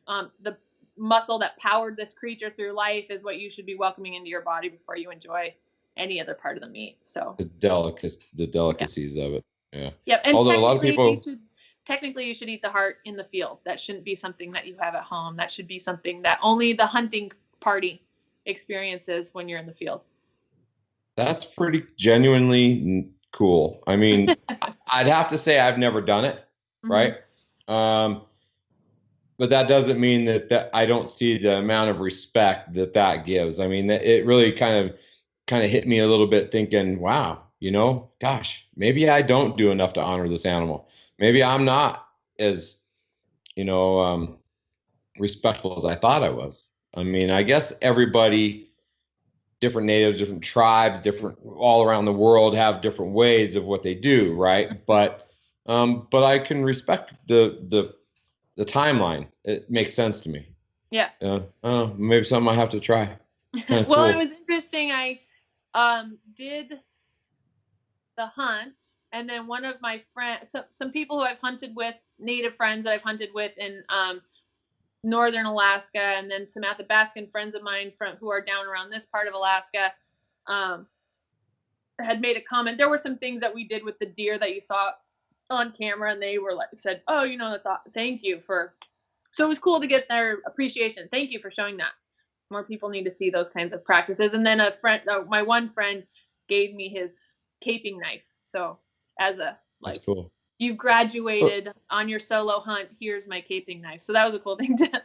The muscle that powered this creature through life is what you should be welcoming into your body before you enjoy any other part of the meat. So The yeah. delicacies of it. Yeah. Yep, and Although a lot of people, technically you should eat the heart in the field. That shouldn't be something that you have at home. That should be something that only the hunting party experiences when you're in the field. that's pretty genuinely cool. I mean, I'd have to say I've never done it, Mm-hmm. right? Um, but that doesn't mean that I don't see the amount of respect that gives. I mean, it really kind of hit me a little bit thinking, wow, gosh, maybe I don't do enough to honor this animal. Maybe I'm not as, you know, um, respectful as I thought I was. I mean, I guess everybody, different natives, different tribes, different all around the world have different ways of what they do, right? But I can respect the timeline. It makes sense to me. Yeah. Oh, maybe something I have to try. It's kind of Well, it cool. was interesting. I did the hunt, and then one of my friends, some people who I've hunted with, native friends that I've hunted with in northern Alaska, and then some Athabascan friends of mine who are down around this part of Alaska, um, had made a comment. There were some things that we did with the deer that you saw on camera, and they were like, said, "Oh, that's awesome. Thank you for." So it was cool to get their appreciation. Thank you for showing that. More people need to see those kinds of practices. And then my one friend, gave me his caping knife. So as a That's like, cool. you've So graduated on your solo hunt. Here's my caping knife. So that was a cool thing to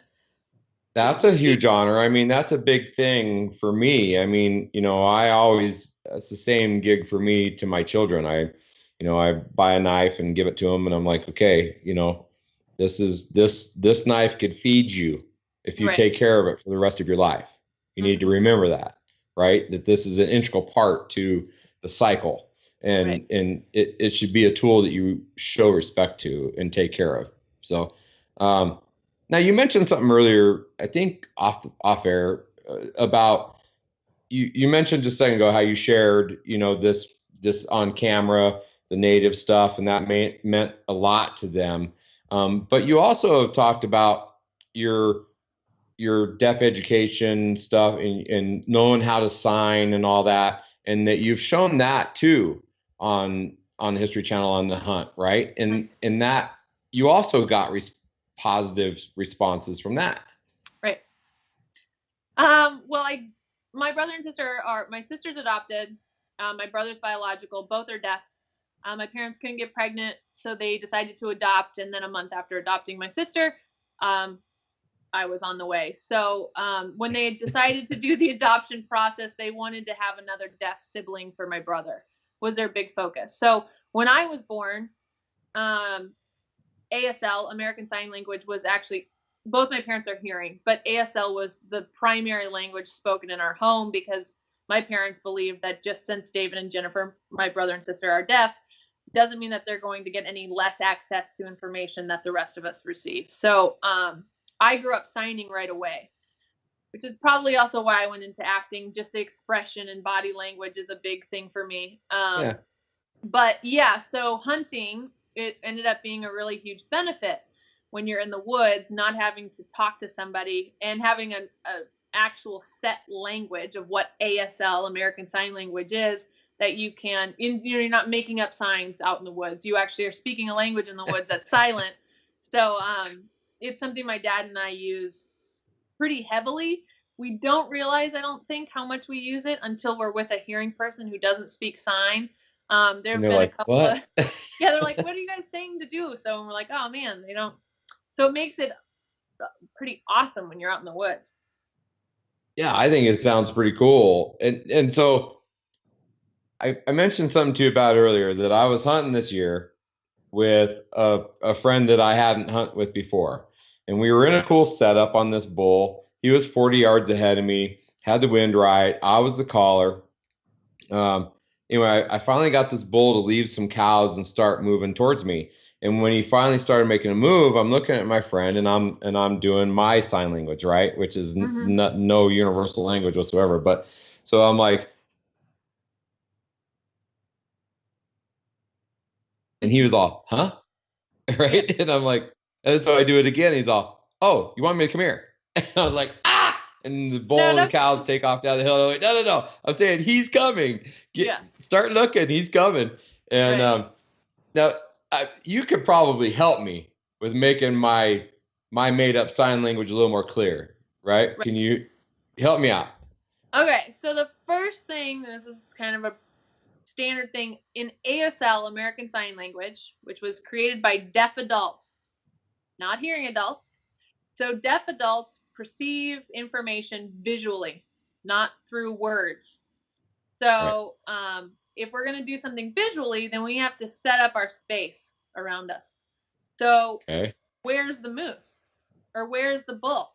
that's a huge honor. I mean, that's a big thing for me. I mean, it's the same gig for me to my children. I buy a knife and give it to them, and I'm like, okay, this knife could feed you if you right. take care of it for the rest of your life. You need to Mm-hmm. remember that, right? That this is an integral part to the cycle, Right. and it should be a tool that you show respect to and take care of. So, now you mentioned something earlier, I think off air, about you mentioned just a second ago how you shared, this on camera, the native stuff, and that meant a lot to them. But you also have talked about your deaf education stuff and knowing how to sign and all that, and that you've shown that too on the History Channel on the hunt, right? And that you also got positive responses from that. Right. Well, my brother and sister my sister's adopted. My brother's biological. Both are deaf. My parents couldn't get pregnant, so they decided to adopt. And then a month after adopting my sister, um, I was on the way. So when they decided to do the adoption process, they wanted to have another deaf sibling for my brother. Was their big focus. So when I was born, um, ASL, American Sign Language, was actually, both my parents are hearing, but ASL was the primary language spoken in our home because my parents believed that just since David and Jennifer, my brother and sister, are deaf, doesn't mean that they're going to get any less access to information that the rest of us receive. So I grew up signing right away, which is probably also why I went into acting. Just the expression and body language is a big thing for me. Yeah. But yeah, so hunting, it ended up being a really huge benefit when you're in the woods, not having to talk to somebody and having a actual set language of what ASL, American Sign Language, is, that you can, you're not making up signs out in the woods. You actually are speaking a language in the woods that's silent. So it's something my dad and I use pretty heavily. We don't realize, I don't think, how much we use it until we're with a hearing person who doesn't speak sign. There And have they're been a like, couple of, what? yeah, they're like, what are you guys saying to do? So we're like, oh man, they don't. So it makes it pretty awesome when you're out in the woods. Yeah, I think it sounds pretty cool. And so I mentioned something to you about earlier that I was hunting this year with a friend that I hadn't hunted with before. And we were in a cool setup on this bull. He was 40 yards ahead of me, had the wind right. I was the caller. Um, anyway, I finally got this bull to leave some cows and start moving towards me. And when he finally started making a move, I'm looking at my friend and I'm doing my sign language, right, which is Mm-hmm. no universal language whatsoever. But so I'm like, and he was all, huh? Yeah. Right? And I'm like, and so I do it again. He's all, oh, you want me to come here? And I was like, ah! And the No, bull and the no. cows take off down the hill. I'm like, no. I'm saying he's coming. Yeah. Start looking. He's coming. And Right. now you could probably help me with making my made up sign language a little more clear, right? Right. Can you help me out? Okay. So the first thing, this is kind of a standard thing in ASL, American Sign Language, which was created by deaf adults, not hearing adults. So deaf adults perceive information visually, not through words. Right. So if we're going to do something visually, then we have to set up our space around us. So Okay. where's the moose? Or where's the bull?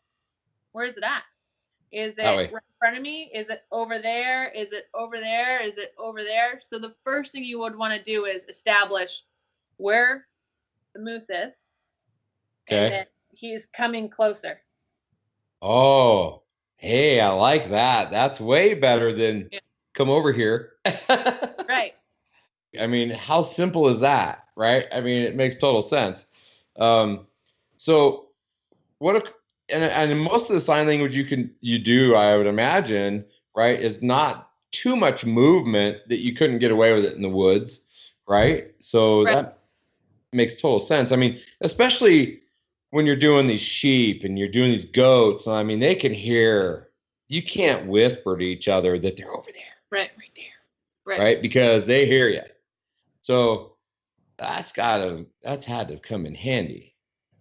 Where's it at? Is That it way. right in front of me? Is it over there? Is it over there? Is it over there? So the first thing you would want to do is establish where the moose is, and Okay. then he's coming closer. Oh, hey, I like that. That's way better than Yeah. come over here. Right. I mean, how simple is that, right? I mean, it makes total sense. Um, so what a, and most of the sign language you do, I would imagine, right, is not too much movement that you couldn't get away with it in the woods, right? So Right. that makes total sense. I mean, especially when you're doing these sheep and you're doing these goats, I mean, they can hear, you can't whisper to each other that they're over there, Right. right there, Right. right? Because they hear you. So that's had to come in handy.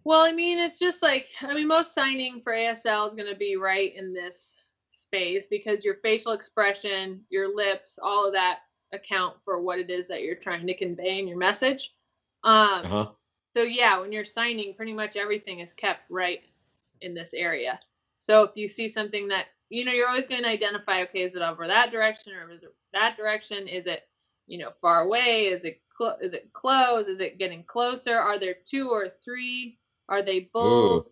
Well, I mean, it's just like, I mean, most signing for ASL is going to be right in this space because your facial expression, your lips, all of that account for what it is that you're trying to convey in your message. Um, Uh-huh. so yeah, when you're signing, pretty much everything is kept right in this area. So if you see something that, you're always going to identify, okay, is it over that direction or is it that direction? Is it, far away? Is it close? Is it getting closer? Are there two or three? Are they Ooh. bulls?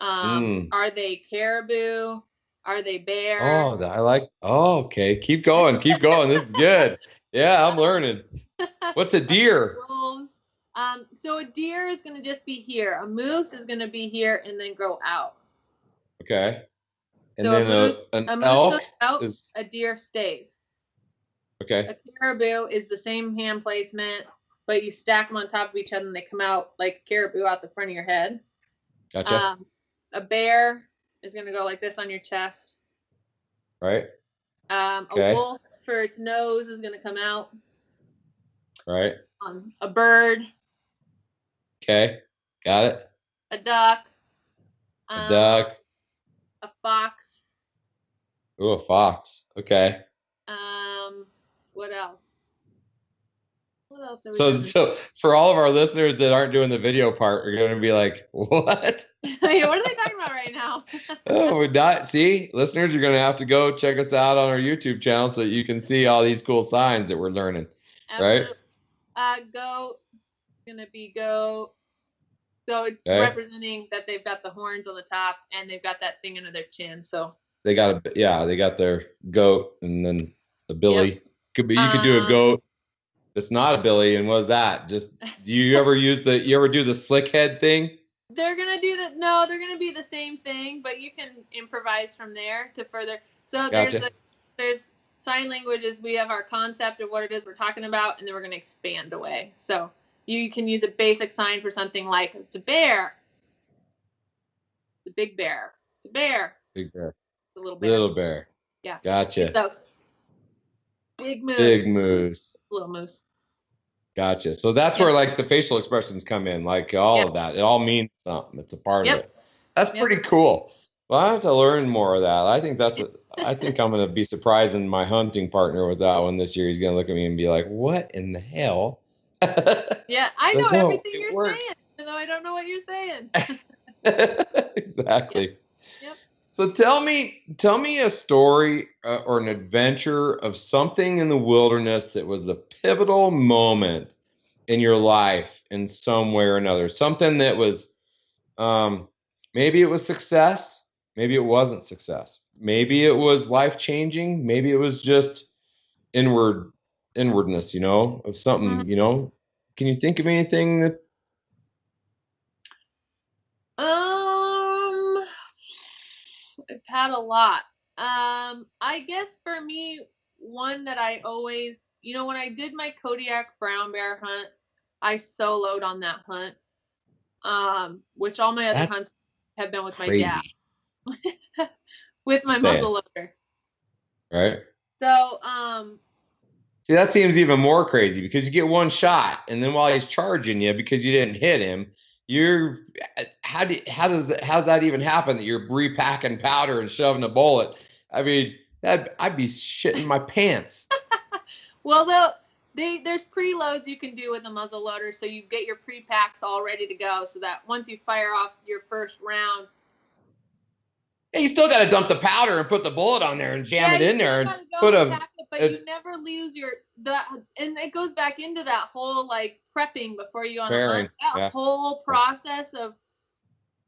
Mm. Are they caribou? Are they bear? Oh, I like. Oh, okay. Keep going. Keep going. This is good. Yeah, I'm learning. What's a Are they deer? wolves? So a deer is going to just be here. A moose is going to be here and then go out. Okay. And So then an a moose goes elk out, is a deer stays. A okay. caribou is the same hand placement, but you stack them on top of each other and they come out like caribou out the front of your head. Gotcha. Um, a bear is going to go like this on your chest. Right. A Okay. wolf for its nose is going to come out. Right. A bird, Okay. Got it. a duck, A um, duck. a fox. Ooh, a fox. Okay. What else? What else have we So, done? so for all of our listeners that aren't doing the video part, are going to be like, "What?" Yeah, what are they talking about right now? Oh, we not see listeners. You're going to have to go check us out on our YouTube channel so you can see all these cool signs that we're learning, right? Absolutely. Goat gonna be so it's Okay. representing that they've got the horns on the top and they've got that thing under their chin. So They got they got their goat and then the yep. billy. Could be you could do a Um, goat that's not a billy. And what is that? Just do you ever do the slick head thing? they're gonna do the no, they're gonna be the same thing, but you can improvise from there to further. So Gotcha. there's sign languages. We have our concept of what it is we're talking about, and then we're gonna expand away. So you can use a basic sign for something like it's a bear, it's a big bear, it's a bear, Big bear. it's a little bear. Little bear. Yeah, it's Gotcha. a big moose, Big moose. little moose. Gotcha. So that's Yep. where like the facial expressions come in, like all Yep. of that. It all means something. It's a part of Yep. it. That's Yep. pretty cool. Well, I have to learn more of that. I think I'm gonna be surprising my hunting partner with that one this year. He's gonna look at me and be like, "What in the hell?" Yeah, I know Like, no, everything it you're works. saying, even though I don't know what you're saying. Yep. Exactly. Yep. So tell me a story or an adventure of something in the wilderness that was a pivotal moment in your life in some way or another. Something that was um, maybe it was success, maybe it wasn't success, maybe it was life changing, maybe it was just inwardness, of Mhm. something. Can you think of anything that Um, I've had a lot. I guess for me, one that I always, when I did my Kodiak brown bear hunt, I soloed on that hunt. Which all my other that's hunts have been with my dad, crazy? with my Just saying, muzzle loader. right? So, See, that seems even more crazy because you get one shot, and then while he's charging you because you didn't hit him, you're how's that even happen that you're repacking powder and shoving a bullet? I mean, that I'd be shitting my pants. well, there's preloads you can do with a muzzle loader, so you get your pre-packs all ready to go, so that once you fire off your first round, Hey, you still got to dump the powder and put the bullet on there and jam yeah, it you in still there and gotta go put and pack it, but a you never lose that, and it goes back into that whole like prepping before you go on a pairing. hunt. That Yeah, whole process of,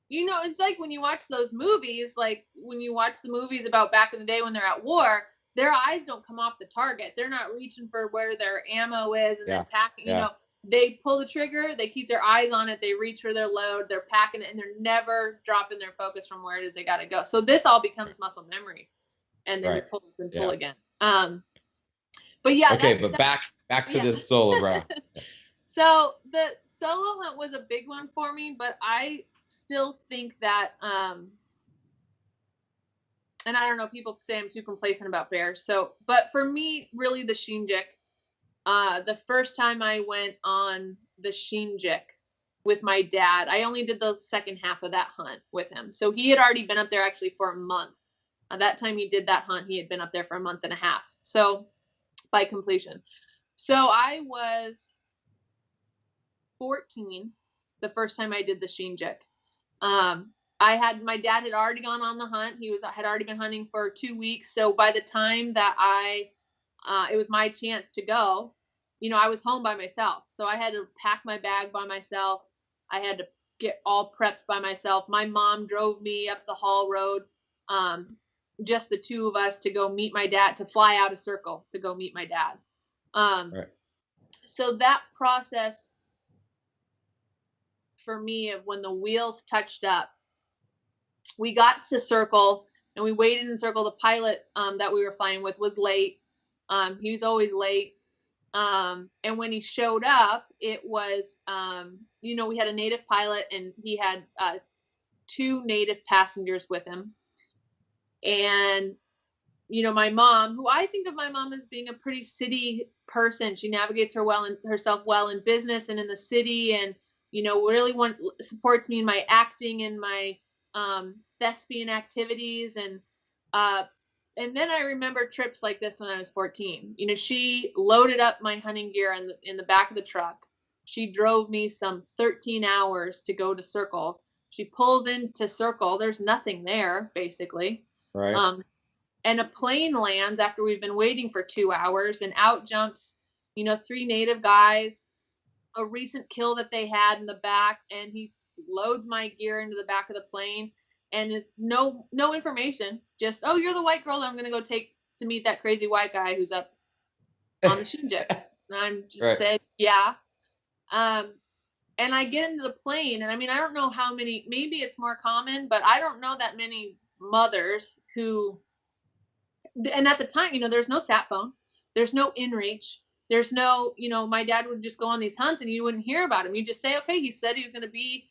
it's like when you watch those movies, like when you watch the movies about back in the day when they're at war, their eyes don't come off the target. They're not reaching for where their ammo is and yeah, then packing, yeah. they pull the trigger, they keep their eyes on it, they reach for their load, they're packing it, and they're never dropping their focus from where it is they got to go. So this all becomes muscle memory, and then you Right. pull and pull Yeah. again. But yeah, Okay, but back to yeah. this solo round. So the solo hunt was a big one for me, but I still think that and I don't know, people say I'm too complacent about bears. So, but for me, really the Sheenjek, the first time I went on the Sheenjek with my dad, I only did the second half of that hunt with him. So he had already been up there actually for a month. That time he did that hunt, he had been up there for a month and a half. So by completion. So I was 14 the first time I did the Sheenjek. My dad had already gone on the hunt. Had already been hunting for 2 weeks. So by the time that it was my chance to go, I was home by myself. So I had to pack my bag by myself. I had to get all prepped by myself. My mom drove me up the Hall Road, just the two of us to go meet my dad, to fly out a circle to go meet my dad. Right. So that process for me of when the wheels touched up, we got to circle and we waited in circle. The pilot that we were flying with was late. He was always late. And when he showed up, it was, we had a native pilot and he had two native passengers with him. And, my mom, who I think of my mom as being a pretty city person, she navigates herself well in business and in the city, and, really supports me in my acting and my thespian activities. And and then I remember trips like this when I was 14. You know, she loaded up my hunting gear in the back of the truck. She drove me some 13 hours to go to Circle. She pulls into Circle. There's nothing there, basically. Right. Um, and a plane lands after we've been waiting for 2 hours, and out jumps, you know, three native guys, a recent kill that they had in the back, and he loads my gear into the back of the plane, and is no information, just, oh, you're the white girl that I'm gonna go take to meet that crazy white guy who's up on the Sheenjek. And I'm just Right. said, yeah. Um, and I get into the plane, and I mean, I don't know how many, maybe it's more common, but I don't know that many mothers who, and at the time, you know, there's no sat phone, there's no inReach, there's no, you know, my dad would just go on these hunts and you wouldn't hear about him. You just say, okay, he said he was going to be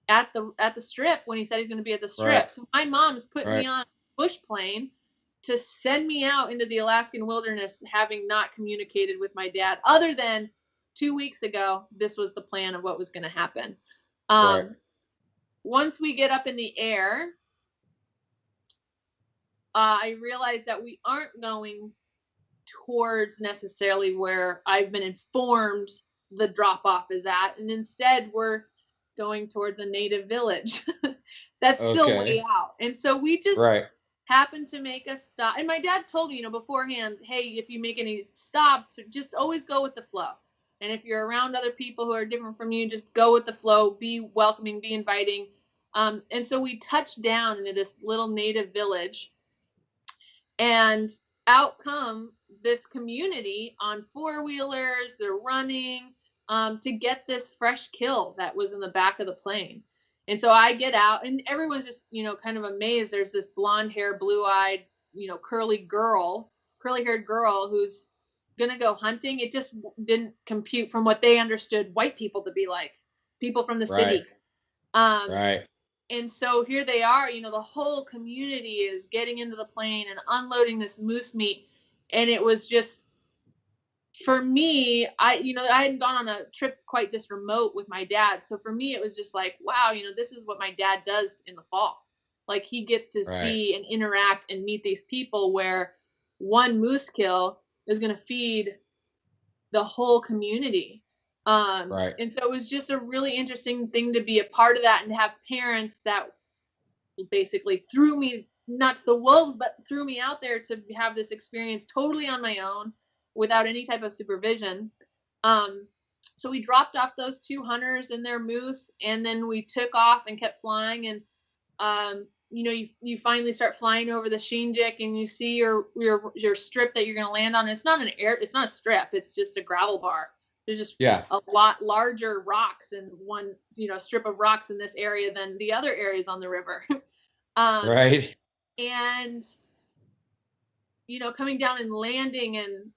at the strip when he said he's going to be at the Right. strip. So my mom's put me Right. on a bush plane to send me out into the Alaskan wilderness, having not communicated with my dad other than 2 weeks ago. This was the plan of what was going to happen. Right. Once we get up in the air, I realized that we aren't going towards necessarily where I've been informed the drop off is at, and instead we're going towards a native village that's still way Okay. out. And so we just Right. happened to make a stop. And my dad told me, you know, beforehand, hey, if you make any stops, just always go with the flow. And if you're around other people who are different from you, just go with the flow, be welcoming, be inviting. And so we touched down into this little native village, and out come this community on four-wheelers. They're running to get this fresh kill that was in the back of the plane. And so I get out, and everyone's just, you know, kind of amazed. There's this blonde hair, blue eyed, you know, curly haired girl who's gonna go hunting. It just didn't compute from what they understood white people to be like, people from the Right. city. Um, Right. and so here they are, you know, the whole community is getting into the plane and unloading this moose meat. And it was just, for me, you know, I hadn't gone on a trip quite this remote with my dad. So for me, it was just like, wow, you know, this is what my dad does in the fall. Like, he gets to Right. see and interact and meet these people where one moose kill is going to feed the whole community. Right. And so it was just a really interesting thing to be a part of that, and to have parents that basically threw me, not to the wolves, but threw me out there to have this experience totally on my own without any type of supervision. Um, so we dropped off those two hunters and their moose, and then we took off and kept flying. And you know, you finally start flying over the Sheenjek, and you see your strip that you're going to land on. It's not it's not a strip. It's just a gravel bar. There's just Yeah. a lot larger rocks in one, you know, strip of rocks in this area than the other areas on the river. um, Right. and you know, coming down and landing, and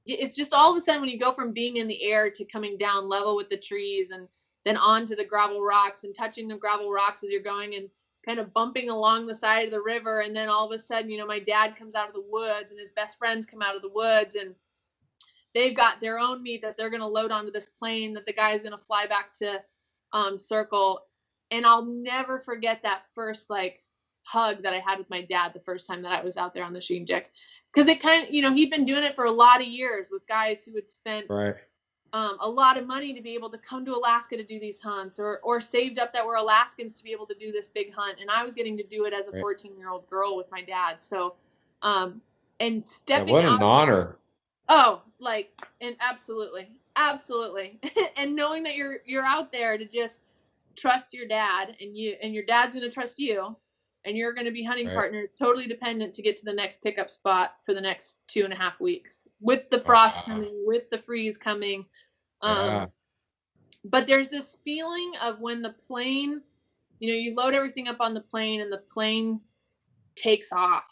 it's just all of a sudden when you go from being in the air to coming down level with the trees, and then onto the gravel rocks and touching the gravel rocks as you're going, and kind of bumping along the side of the river. And then all of a sudden, you know, my dad comes out of the woods, and his best friends come out of the woods, and they've got their own meat that they're going to load onto this plane that the guy is going to fly back to Circle. And I'll never forget that first like hug that I had with my dad the first time that I was out there on the Sheenjek. Because it kind of, you know, he'd been doing it for a lot of years with guys who had spent Right. a lot of money to be able to come to Alaska to do these hunts, or saved up that were Alaskans to be able to do this big hunt. And I was getting to do it as a Right. 14-year-old girl with my dad. So, and Yeah. stepping What an out, honor. oh, like, and absolutely. And knowing that you're out there to just trust your dad, and your dad's going to trust you, and you're going to be hunting Right. partners, totally dependent to get to the next pickup spot for the next 2.5 weeks, with the frost Wow. coming, with the freeze coming. Yeah. But there's this feeling of when the plane, you know, you load everything up on the plane and the plane takes off.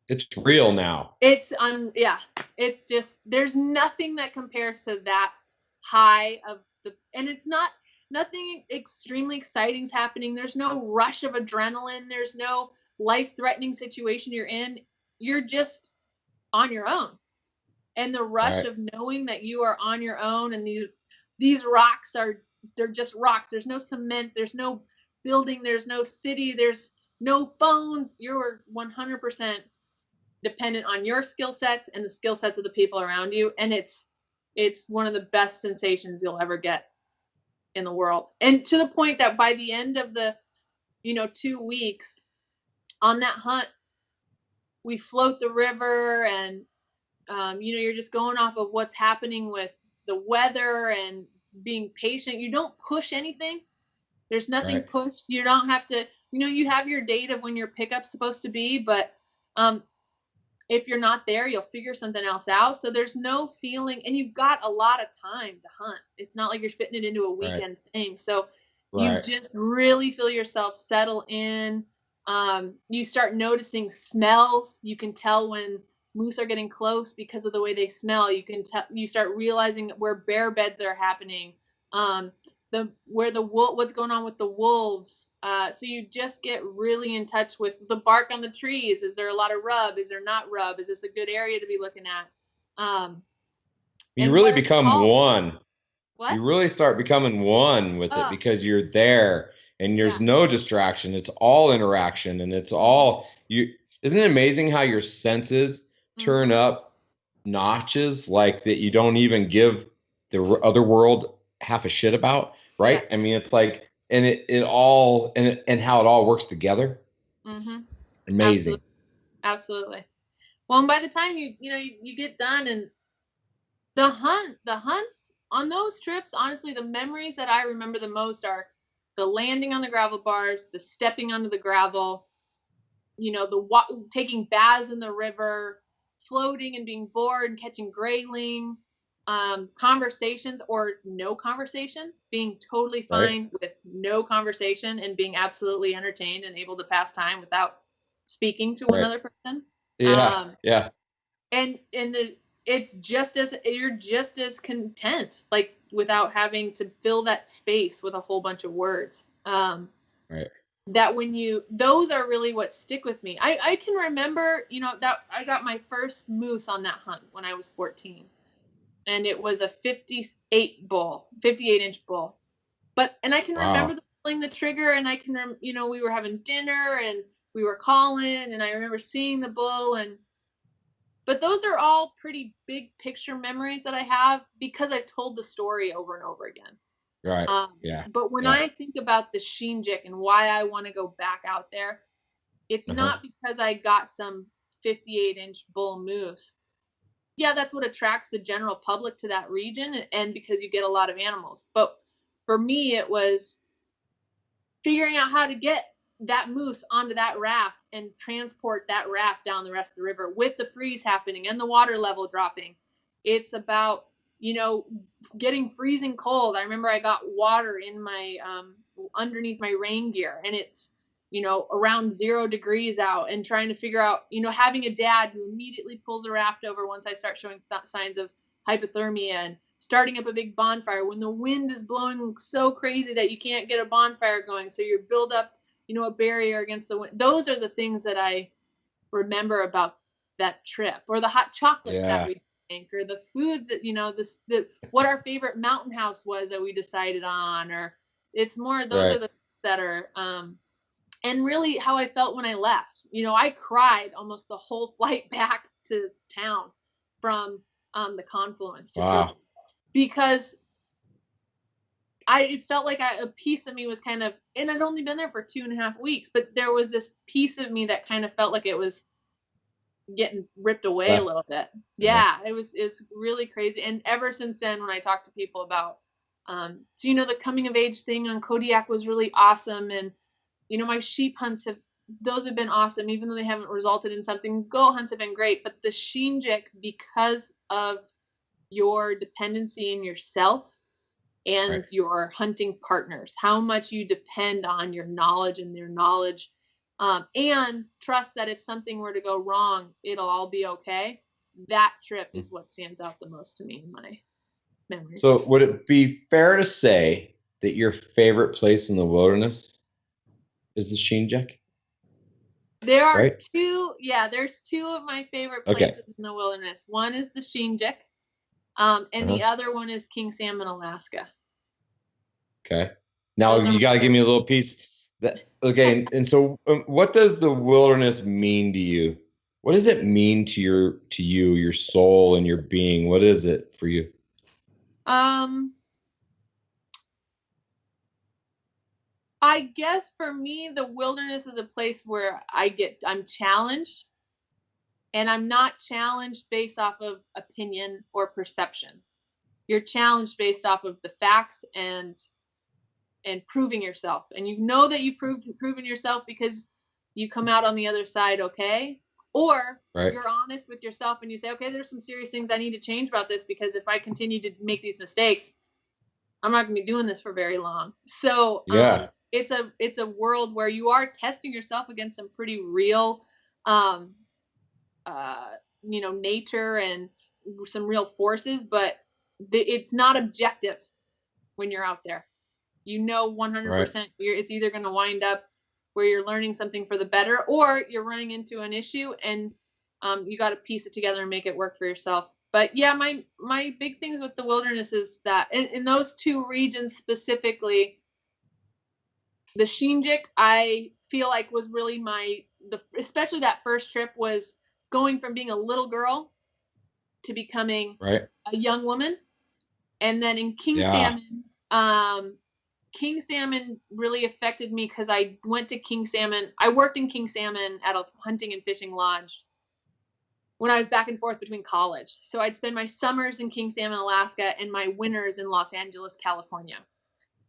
It's real now. Yeah, it's just, there's nothing that compares to that high of the, and it's not, nothing extremely exciting's happening. There's no rush of adrenaline. There's no life-threatening situation you're in. You're just on your own. And the rush Right. of knowing that you are on your own, and these rocks are, they're just rocks. There's no cement, there's no building, there's no city, there's no phones. You're 100% dependent on your skill sets and the skill sets of the people around you. And it's one of the best sensations you'll ever get in the world. And to the point that by the end of the, 2 weeks on that hunt, we float the river and, you're just going off of what's happening with the weather and being patient. You don't push anything. There's nothing Right. pushed. You don't have to, you have your date of when your pickup's supposed to be, but um, if you're not there, you'll figure something else out. So there's no feeling, and you've got a lot of time to hunt. It's not like you're fitting it into a Right. weekend thing. So you Right. just really feel yourself settle in. You start noticing smells. You can tell when moose are getting close because of the way they smell. You can tell. You start realizing where bear beds are happening. Um, what's going on with the wolves. So you just get really in touch with the bark on the trees. Is there a lot of rub? Is there not rub? Is this a good area to be looking at? You And really what are they become called? one. What? You really start becoming one with it Oh, because you're there and there's yeah. no distraction. It's all interaction and it's Mm-hmm. all you. Isn't it amazing how your senses turn Mm-hmm. up notches like that you don't even give the other world half a shit about, Yeah. right? I mean, it's like, and it all, and how it all works together. Mm-hmm. Amazing. Absolutely. Absolutely. Well, and by the time you get done and the hunts on those trips, honestly, the memories that I remember the most are the landing on the gravel bars, the stepping onto the gravel, taking baths in the river, floating and being bored and catching grayling, conversations or no conversation, being totally Right. fine with no conversation and being absolutely entertained and able to pass time without speaking to Right. another person. Yeah. Um, Yeah. it's just as you're just as content, like without having to fill that space with a whole bunch of words. Right. That when you those are really what stick with me. I can remember, that I got my first moose on that hunt when I was 14, and it was a 58-inch bull. And I can remember Wow. pulling the trigger, and I can we were having dinner and we were calling, and I remember seeing the bull. But those are all pretty big picture memories that I have because I've told the story over and over again. Right. um, Yeah. but when Yeah. I think about the Sheenjek and why I want to go back out there, it's Uh-huh. not because I got some 58-inch bull moose. Yeah, that's what attracts the general public to that region, and because you get a lot of animals. But for me, it was figuring out how to get that moose onto that raft and transport that raft down the rest of the river with the freeze happening and the water level dropping. It's about, you know, getting freezing cold. I remember I got water in my underneath my rain gear, and it's, around 0 degrees out, and trying to figure out, having a dad who immediately pulls a raft over once I start showing signs of hypothermia, and starting up a big bonfire when the wind is blowing so crazy that you can't get a bonfire going. So you build up, a barrier against the wind. Those are the things that I remember about that trip, or the hot chocolate that Yeah. we drank, or the food that, what our favorite mountain house was that we decided on, or it's more, those are Right. the that are, and really how I felt when I left. I cried almost the whole flight back to town from the confluence to Wow. Silver, because I felt like a piece of me was kind of, and I'd only been there for 2.5 weeks, but there was this piece of me that kind of felt like it was getting ripped away a Left. little bit. Yeah. Yeah, it's really crazy. And ever since then, when I talk to people about, so the coming of age thing on Kodiak was really awesome, and my sheep hunts have been awesome, even though they haven't resulted in something. Goat hunts have been great, but the Sheenjek, because of your dependency in yourself Right. and your hunting partners, how much you depend on your knowledge and their knowledge, and trust that if something were to go wrong, it'll all be okay. That trip is what stands out the most to me in my memories. So would it be fair to say that your favorite place in the wilderness is the Sheenjek? There are Right. two, yeah, there's two of my favorite Okay. places in the wilderness. One is the Sheenjek, and Uh-huh. the other one is King Salmon, Alaska. Okay. Now Those are you got to my give me a little piece. That okay, and so what does the wilderness mean to you? What does it mean to your soul and your being? What is it for you? Um, I guess for me, the wilderness is a place where I'm challenged, and I'm not challenged based off of opinion or perception. You're challenged based off of the facts and proving yourself. And you know that you've proven yourself because you come out on the other side okay. Or Right? you're honest with yourself and you say, okay, there's some serious things I need to change about this because if I continue to make these mistakes, I'm not going to be doing this for very long. So Yeah. it's a world where you are testing yourself against some pretty real, um, uh, nature and some real forces, but it's not objective when you're out there. 100% it's either going to wind up where you're learning something for the better or you're running into an issue and you got to piece it together and make it work for yourself. But yeah, my big things with the wilderness is that in those two regions specifically, the Sheenjek I feel like was really especially that first trip was going from being a little girl to becoming Right? a young woman. And then in Yeah. King Salmon really affected me because I went to King Salmon. I worked in King Salmon at a hunting and fishing lodge when I was back and forth between college. So I'd spend my summers in King Salmon, Alaska, and my winters in Los Angeles, California.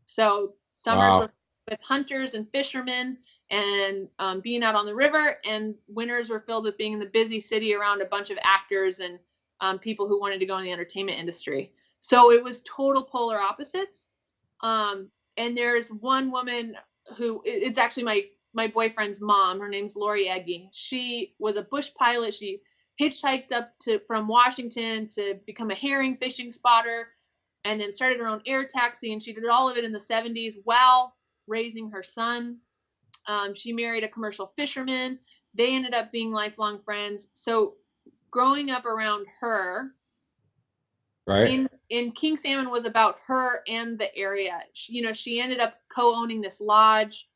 So summers were Wow. with hunters and fishermen and being out on the river, and winters were filled with being in the busy city around a bunch of actors and people who wanted to go in the entertainment industry. So it was total polar opposites. And there's one woman who it's actually my boyfriend's mom. Her name's Lori Eggy. She was a bush pilot. She hitchhiked up to from Washington to become a herring fishing spotter and then started her own air taxi, and she did all of it in the 70s while raising her son. She married a commercial fisherman. They ended up being lifelong friends. So growing up around her Right? in King Salmon was about her and the area. She ended up co-owning this lodge,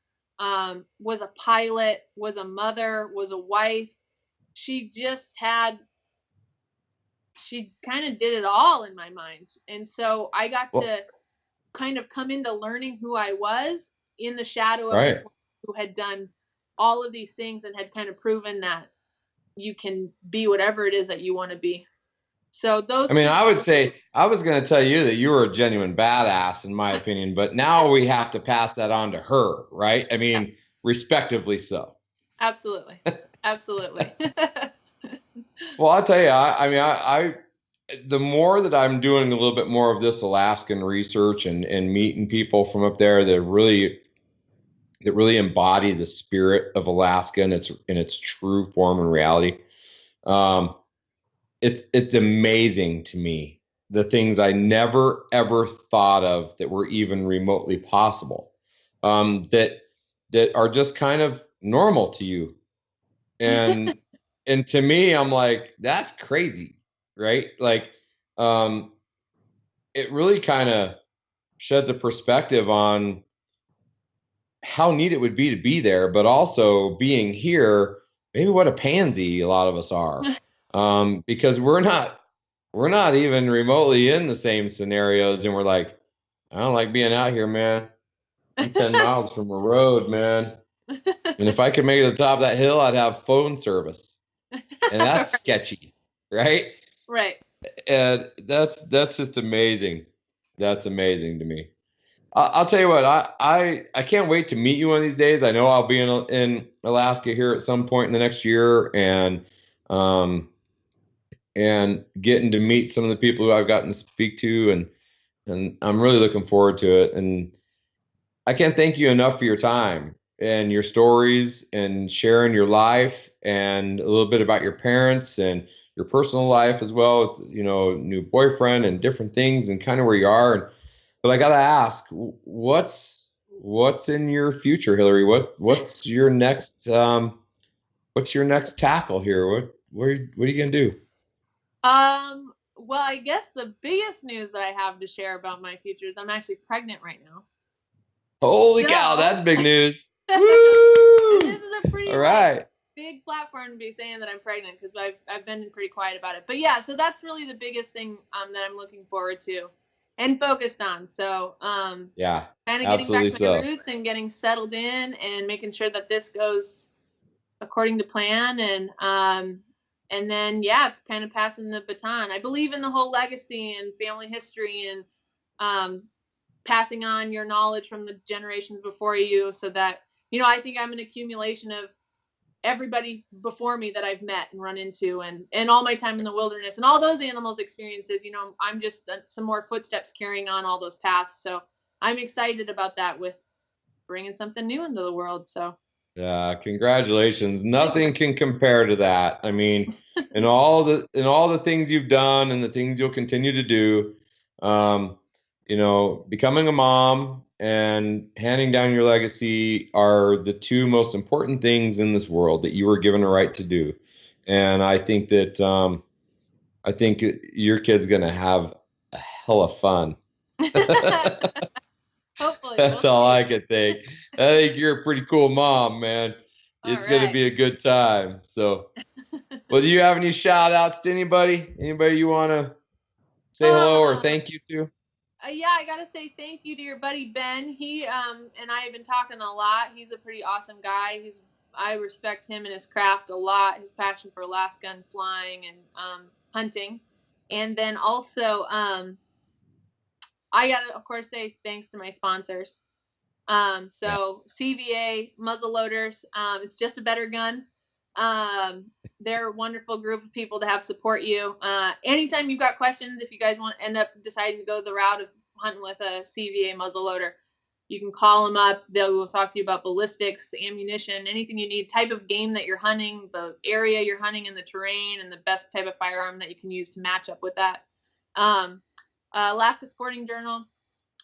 was a pilot, was a mother, was a wife. She just had she kind of did it all in my mind. And so I got Well, to kind of come into learning who I was in the shadow of this right. woman who had done all of these things and had kind of proven that you can be whatever it is that you want to be. So I those mean, two I would say places, I was going to tell you that you were a genuine badass, in my opinion, but now we have to pass that on to her, right? I yeah, mean, respectively so. absolutely, absolutely. Well, I'll tell you, the more that I'm doing a little bit more of this Alaskan research and meeting people from up there that really embody the spirit of Alaska in its true form and reality. Um, it's amazing to me the things I never ever thought of that were even remotely possible. That are just kind of normal to you, and and to me, I'm like, that's crazy, right? Like, um, it really kind of sheds a perspective on how neat it would be to be there, but also being here, maybe what a pansy a lot of us are, because we're not even remotely in the same scenarios, and we're like, I don't like being out here, man. I'm 10 miles from a road, man. And if I could make it to the top of that hill, I'd have phone service. And that's Right, sketchy, right? right. And that's just amazing. That's amazing to me. I'll tell you what, I can't wait to meet you one of these days. I know I'll be in Alaska here at some point in the next year, um and getting to meet some of the people who I've gotten to speak to, and I'm really looking forward to it. And I can't thank you enough for your time and your stories and sharing your life and a little bit about your parents and your personal life as well, new boyfriend and different things and kind of where you are. But I gotta ask, what's in your future, Hillarie? What's your next tackle here? What are you gonna do? Well, I guess the biggest news that I have to share about my future is I'm actually pregnant right now. Holy cow, So, that's big news. And Woo! this is a pretty All like right. big platform to be saying that I'm pregnant because I've been pretty quiet about it. But yeah, so that's really the biggest thing that I'm looking forward to and focused on. So Yeah, kind of getting back absolutely to my so. roots and getting settled in and making sure that this goes according to plan and then yeah, kind of passing the baton. I believe in the whole legacy and family history and um, passing on your knowledge from the generations before you so that I think I'm an accumulation of everybody before me that I've met and run into and all my time in the wilderness and all those animals experiences, I'm just some more footsteps carrying on all those paths. So I'm excited about that with bringing something new into the world. So Yeah, congratulations. thank Nothing you. can compare to that. I mean, in all the things you've done and the things you'll continue to do, um, becoming a mom and handing down your legacy are the two most important things in this world that you were given a right to do. And I think your kid's gonna have a hell of fun. Hopefully That's we'll all see. I can think. I think you're a pretty cool mom, man. All It's gonna right. be a good time. So, well, do you have any shout outs to anybody? Anybody you want to say hello or um thank you to? yeah, I gotta say thank you to your buddy Ben. He and I have been talking a lot. He's a pretty awesome guy. I respect him and his craft a lot. His passion for Alaskan flying and hunting, and then also I gotta of course say thanks to my sponsors. Yeah. So CVA muzzle loaders. It's just a better gun. Um, they're a wonderful group of people to have support you. Anytime you've got questions, if you guys want to end up deciding to go the route of hunting with a CVA muzzle loader, you can call them up. They will talk to you about ballistics, ammunition, anything you need, type of game that you're hunting, the area you're hunting, and the terrain, and the best type of firearm that you can use to match up with that. Um, Alaska Sporting Journal.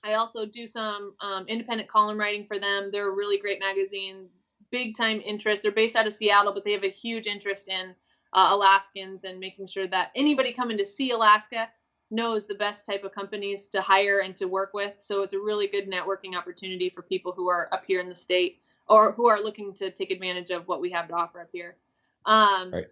I also do some independent column writing for them. They're a really great magazine, big time interest. They're based out of Seattle, but they have a huge interest in Alaskans and making sure that anybody coming to see Alaska knows the best type of companies to hire and to work with. So it's a really good networking opportunity for people who are up here in the state or who are looking to take advantage of what we have to offer up here. Um, Right.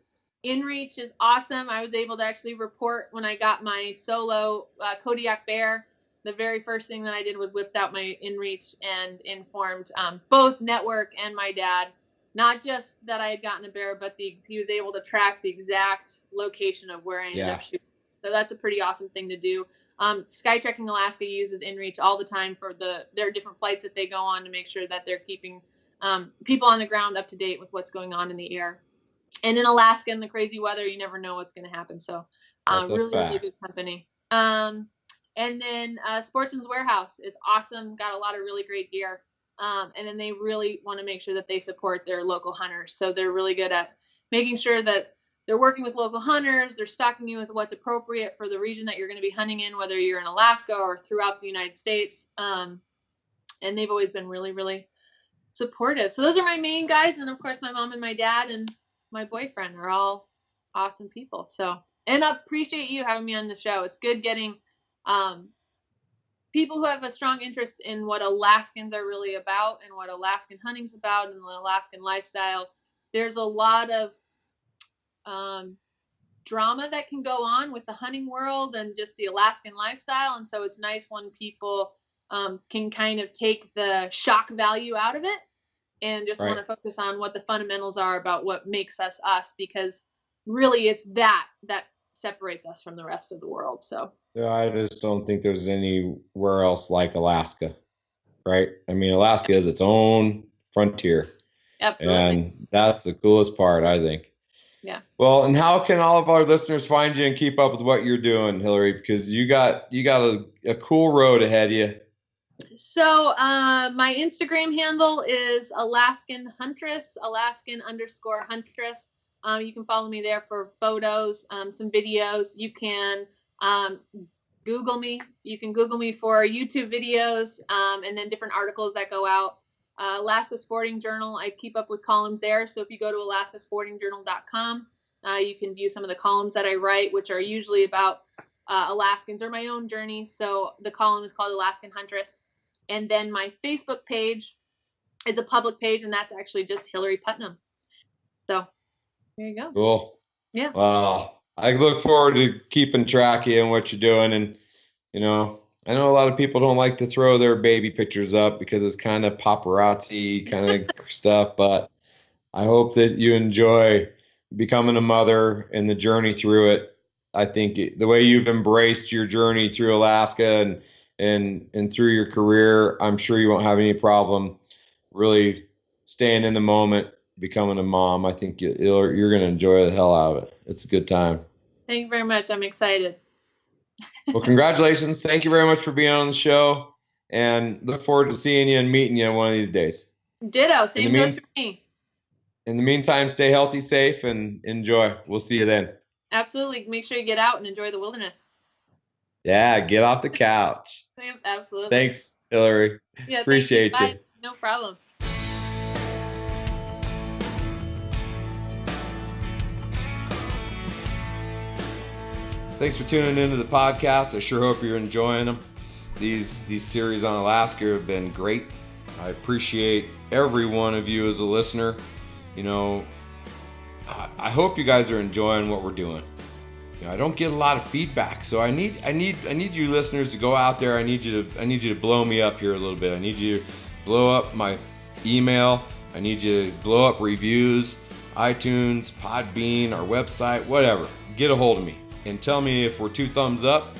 InReach is awesome. I was able to actually report when I got my solo Kodiak bear. The very first thing that I did was whipped out my InReach and informed both network and my dad, not just that I had gotten a bear, but he was able to track the exact location of where I ended up Yeah. shooting. So that's a pretty awesome thing to do. Skytrekking Alaska uses InReach all the time for their different flights that they go on to make sure that they're keeping people on the ground up to date with what's going on in the air. And in Alaska in the crazy weather, you never know what's going to happen. So, That's a really, really fact. good company. And then Sportsman's Warehouse is awesome. Got a lot of really great gear. And then they really want to make sure that they support their local hunters. So they're really good at making sure that they're working with local hunters. They're stocking you with what's appropriate for the region that you're going to be hunting in, whether you're in Alaska or throughout the United States. And they've always been really, really supportive. So those are my main guys, and of course my mom and my dad and my boyfriend are all awesome people. So and I appreciate you having me on the show. It's good getting um, people who have a strong interest in what Alaskans are really about and what Alaskan hunting's about and the Alaskan lifestyle. There's a lot of um, drama that can go on with the hunting world and just the Alaskan lifestyle, and so it's nice when people can kind of take the shock value out of it and just want Right. to focus on what the fundamentals are about what makes us us because really it's that separates us from the rest of the world. So Yeah, I just don't think there's anywhere else like Alaska, right? I mean, Alaska is its own frontier, absolutely. and that's the coolest part, I think. Yeah. Well, and how can all of our listeners find you and keep up with what you're doing, Hillarie? Because you got a cool road ahead of you. So my Instagram handle is Alaskan Huntress, Alaskan_Huntress. You can follow me there for photos, some videos. You can um, Google me. You can Google me for YouTube videos and then different articles that go out. Alaska Sporting Journal, I keep up with columns there. So if you go to alaskasportingjournal.com, you can view some of the columns that I write, which are usually about Alaskans or my own journey. So the column is called Alaskan Huntress. And then my Facebook page is a public page, and that's actually just Hillarie Putnam. So there you go. Cool. Yeah. I look forward to keeping track of you and what you're doing. And, I know a lot of people don't like to throw their baby pictures up because it's kind of paparazzi kind of stuff, but I hope that you enjoy becoming a mother and the journey through it. I think the way you've embraced your journey through Alaska and through your career, I'm sure you won't have any problem really staying in the moment, becoming a mom. I think you're going to enjoy the hell out of it. It's a good time. Thank you very much. I'm excited. Well, congratulations. Thank you very much for being on the show, and look forward to seeing you and meeting you one of these days. Ditto. Same goes for me. In the meantime, stay healthy, safe, and enjoy. We'll see you then. Absolutely. Make sure you get out and enjoy the wilderness. Yeah, get off the couch. Absolutely. Thanks, Hillarie. Yeah, appreciate you. No problem. Thanks for tuning into the podcast. I sure hope you're enjoying them. These series on Alaska have been great. I appreciate every one of you as a listener. You know, I hope you guys are enjoying what we're doing. You know, I don't get a lot of feedback, so I need you listeners to go out there. I need you to blow me up here a little bit. I need you to blow up my email. I need you to blow up reviews, iTunes, Podbean, our website, whatever. Get a hold of me and tell me if we're 2 thumbs up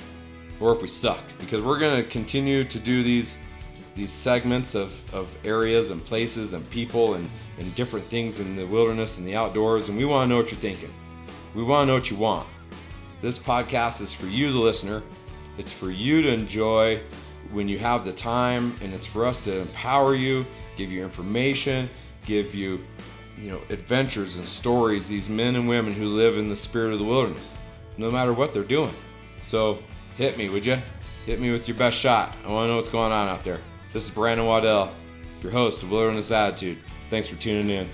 or if we suck, because we're going to continue to do these segments of areas and places and people and different things in the wilderness and the outdoors, and we want to know what you're thinking. We want to know what you want. This podcast is for you, the listener. It's for you to enjoy when you have the time, and it's for us to empower you, give you information, give you, adventures and stories, these men and women who live in the spirit of the wilderness, no matter what they're doing. So hit me, would you? Hit me with your best shot. I want to know what's going on out there. This is Brandon Waddell, your host of Wilderness Attitude. Thanks for tuning in.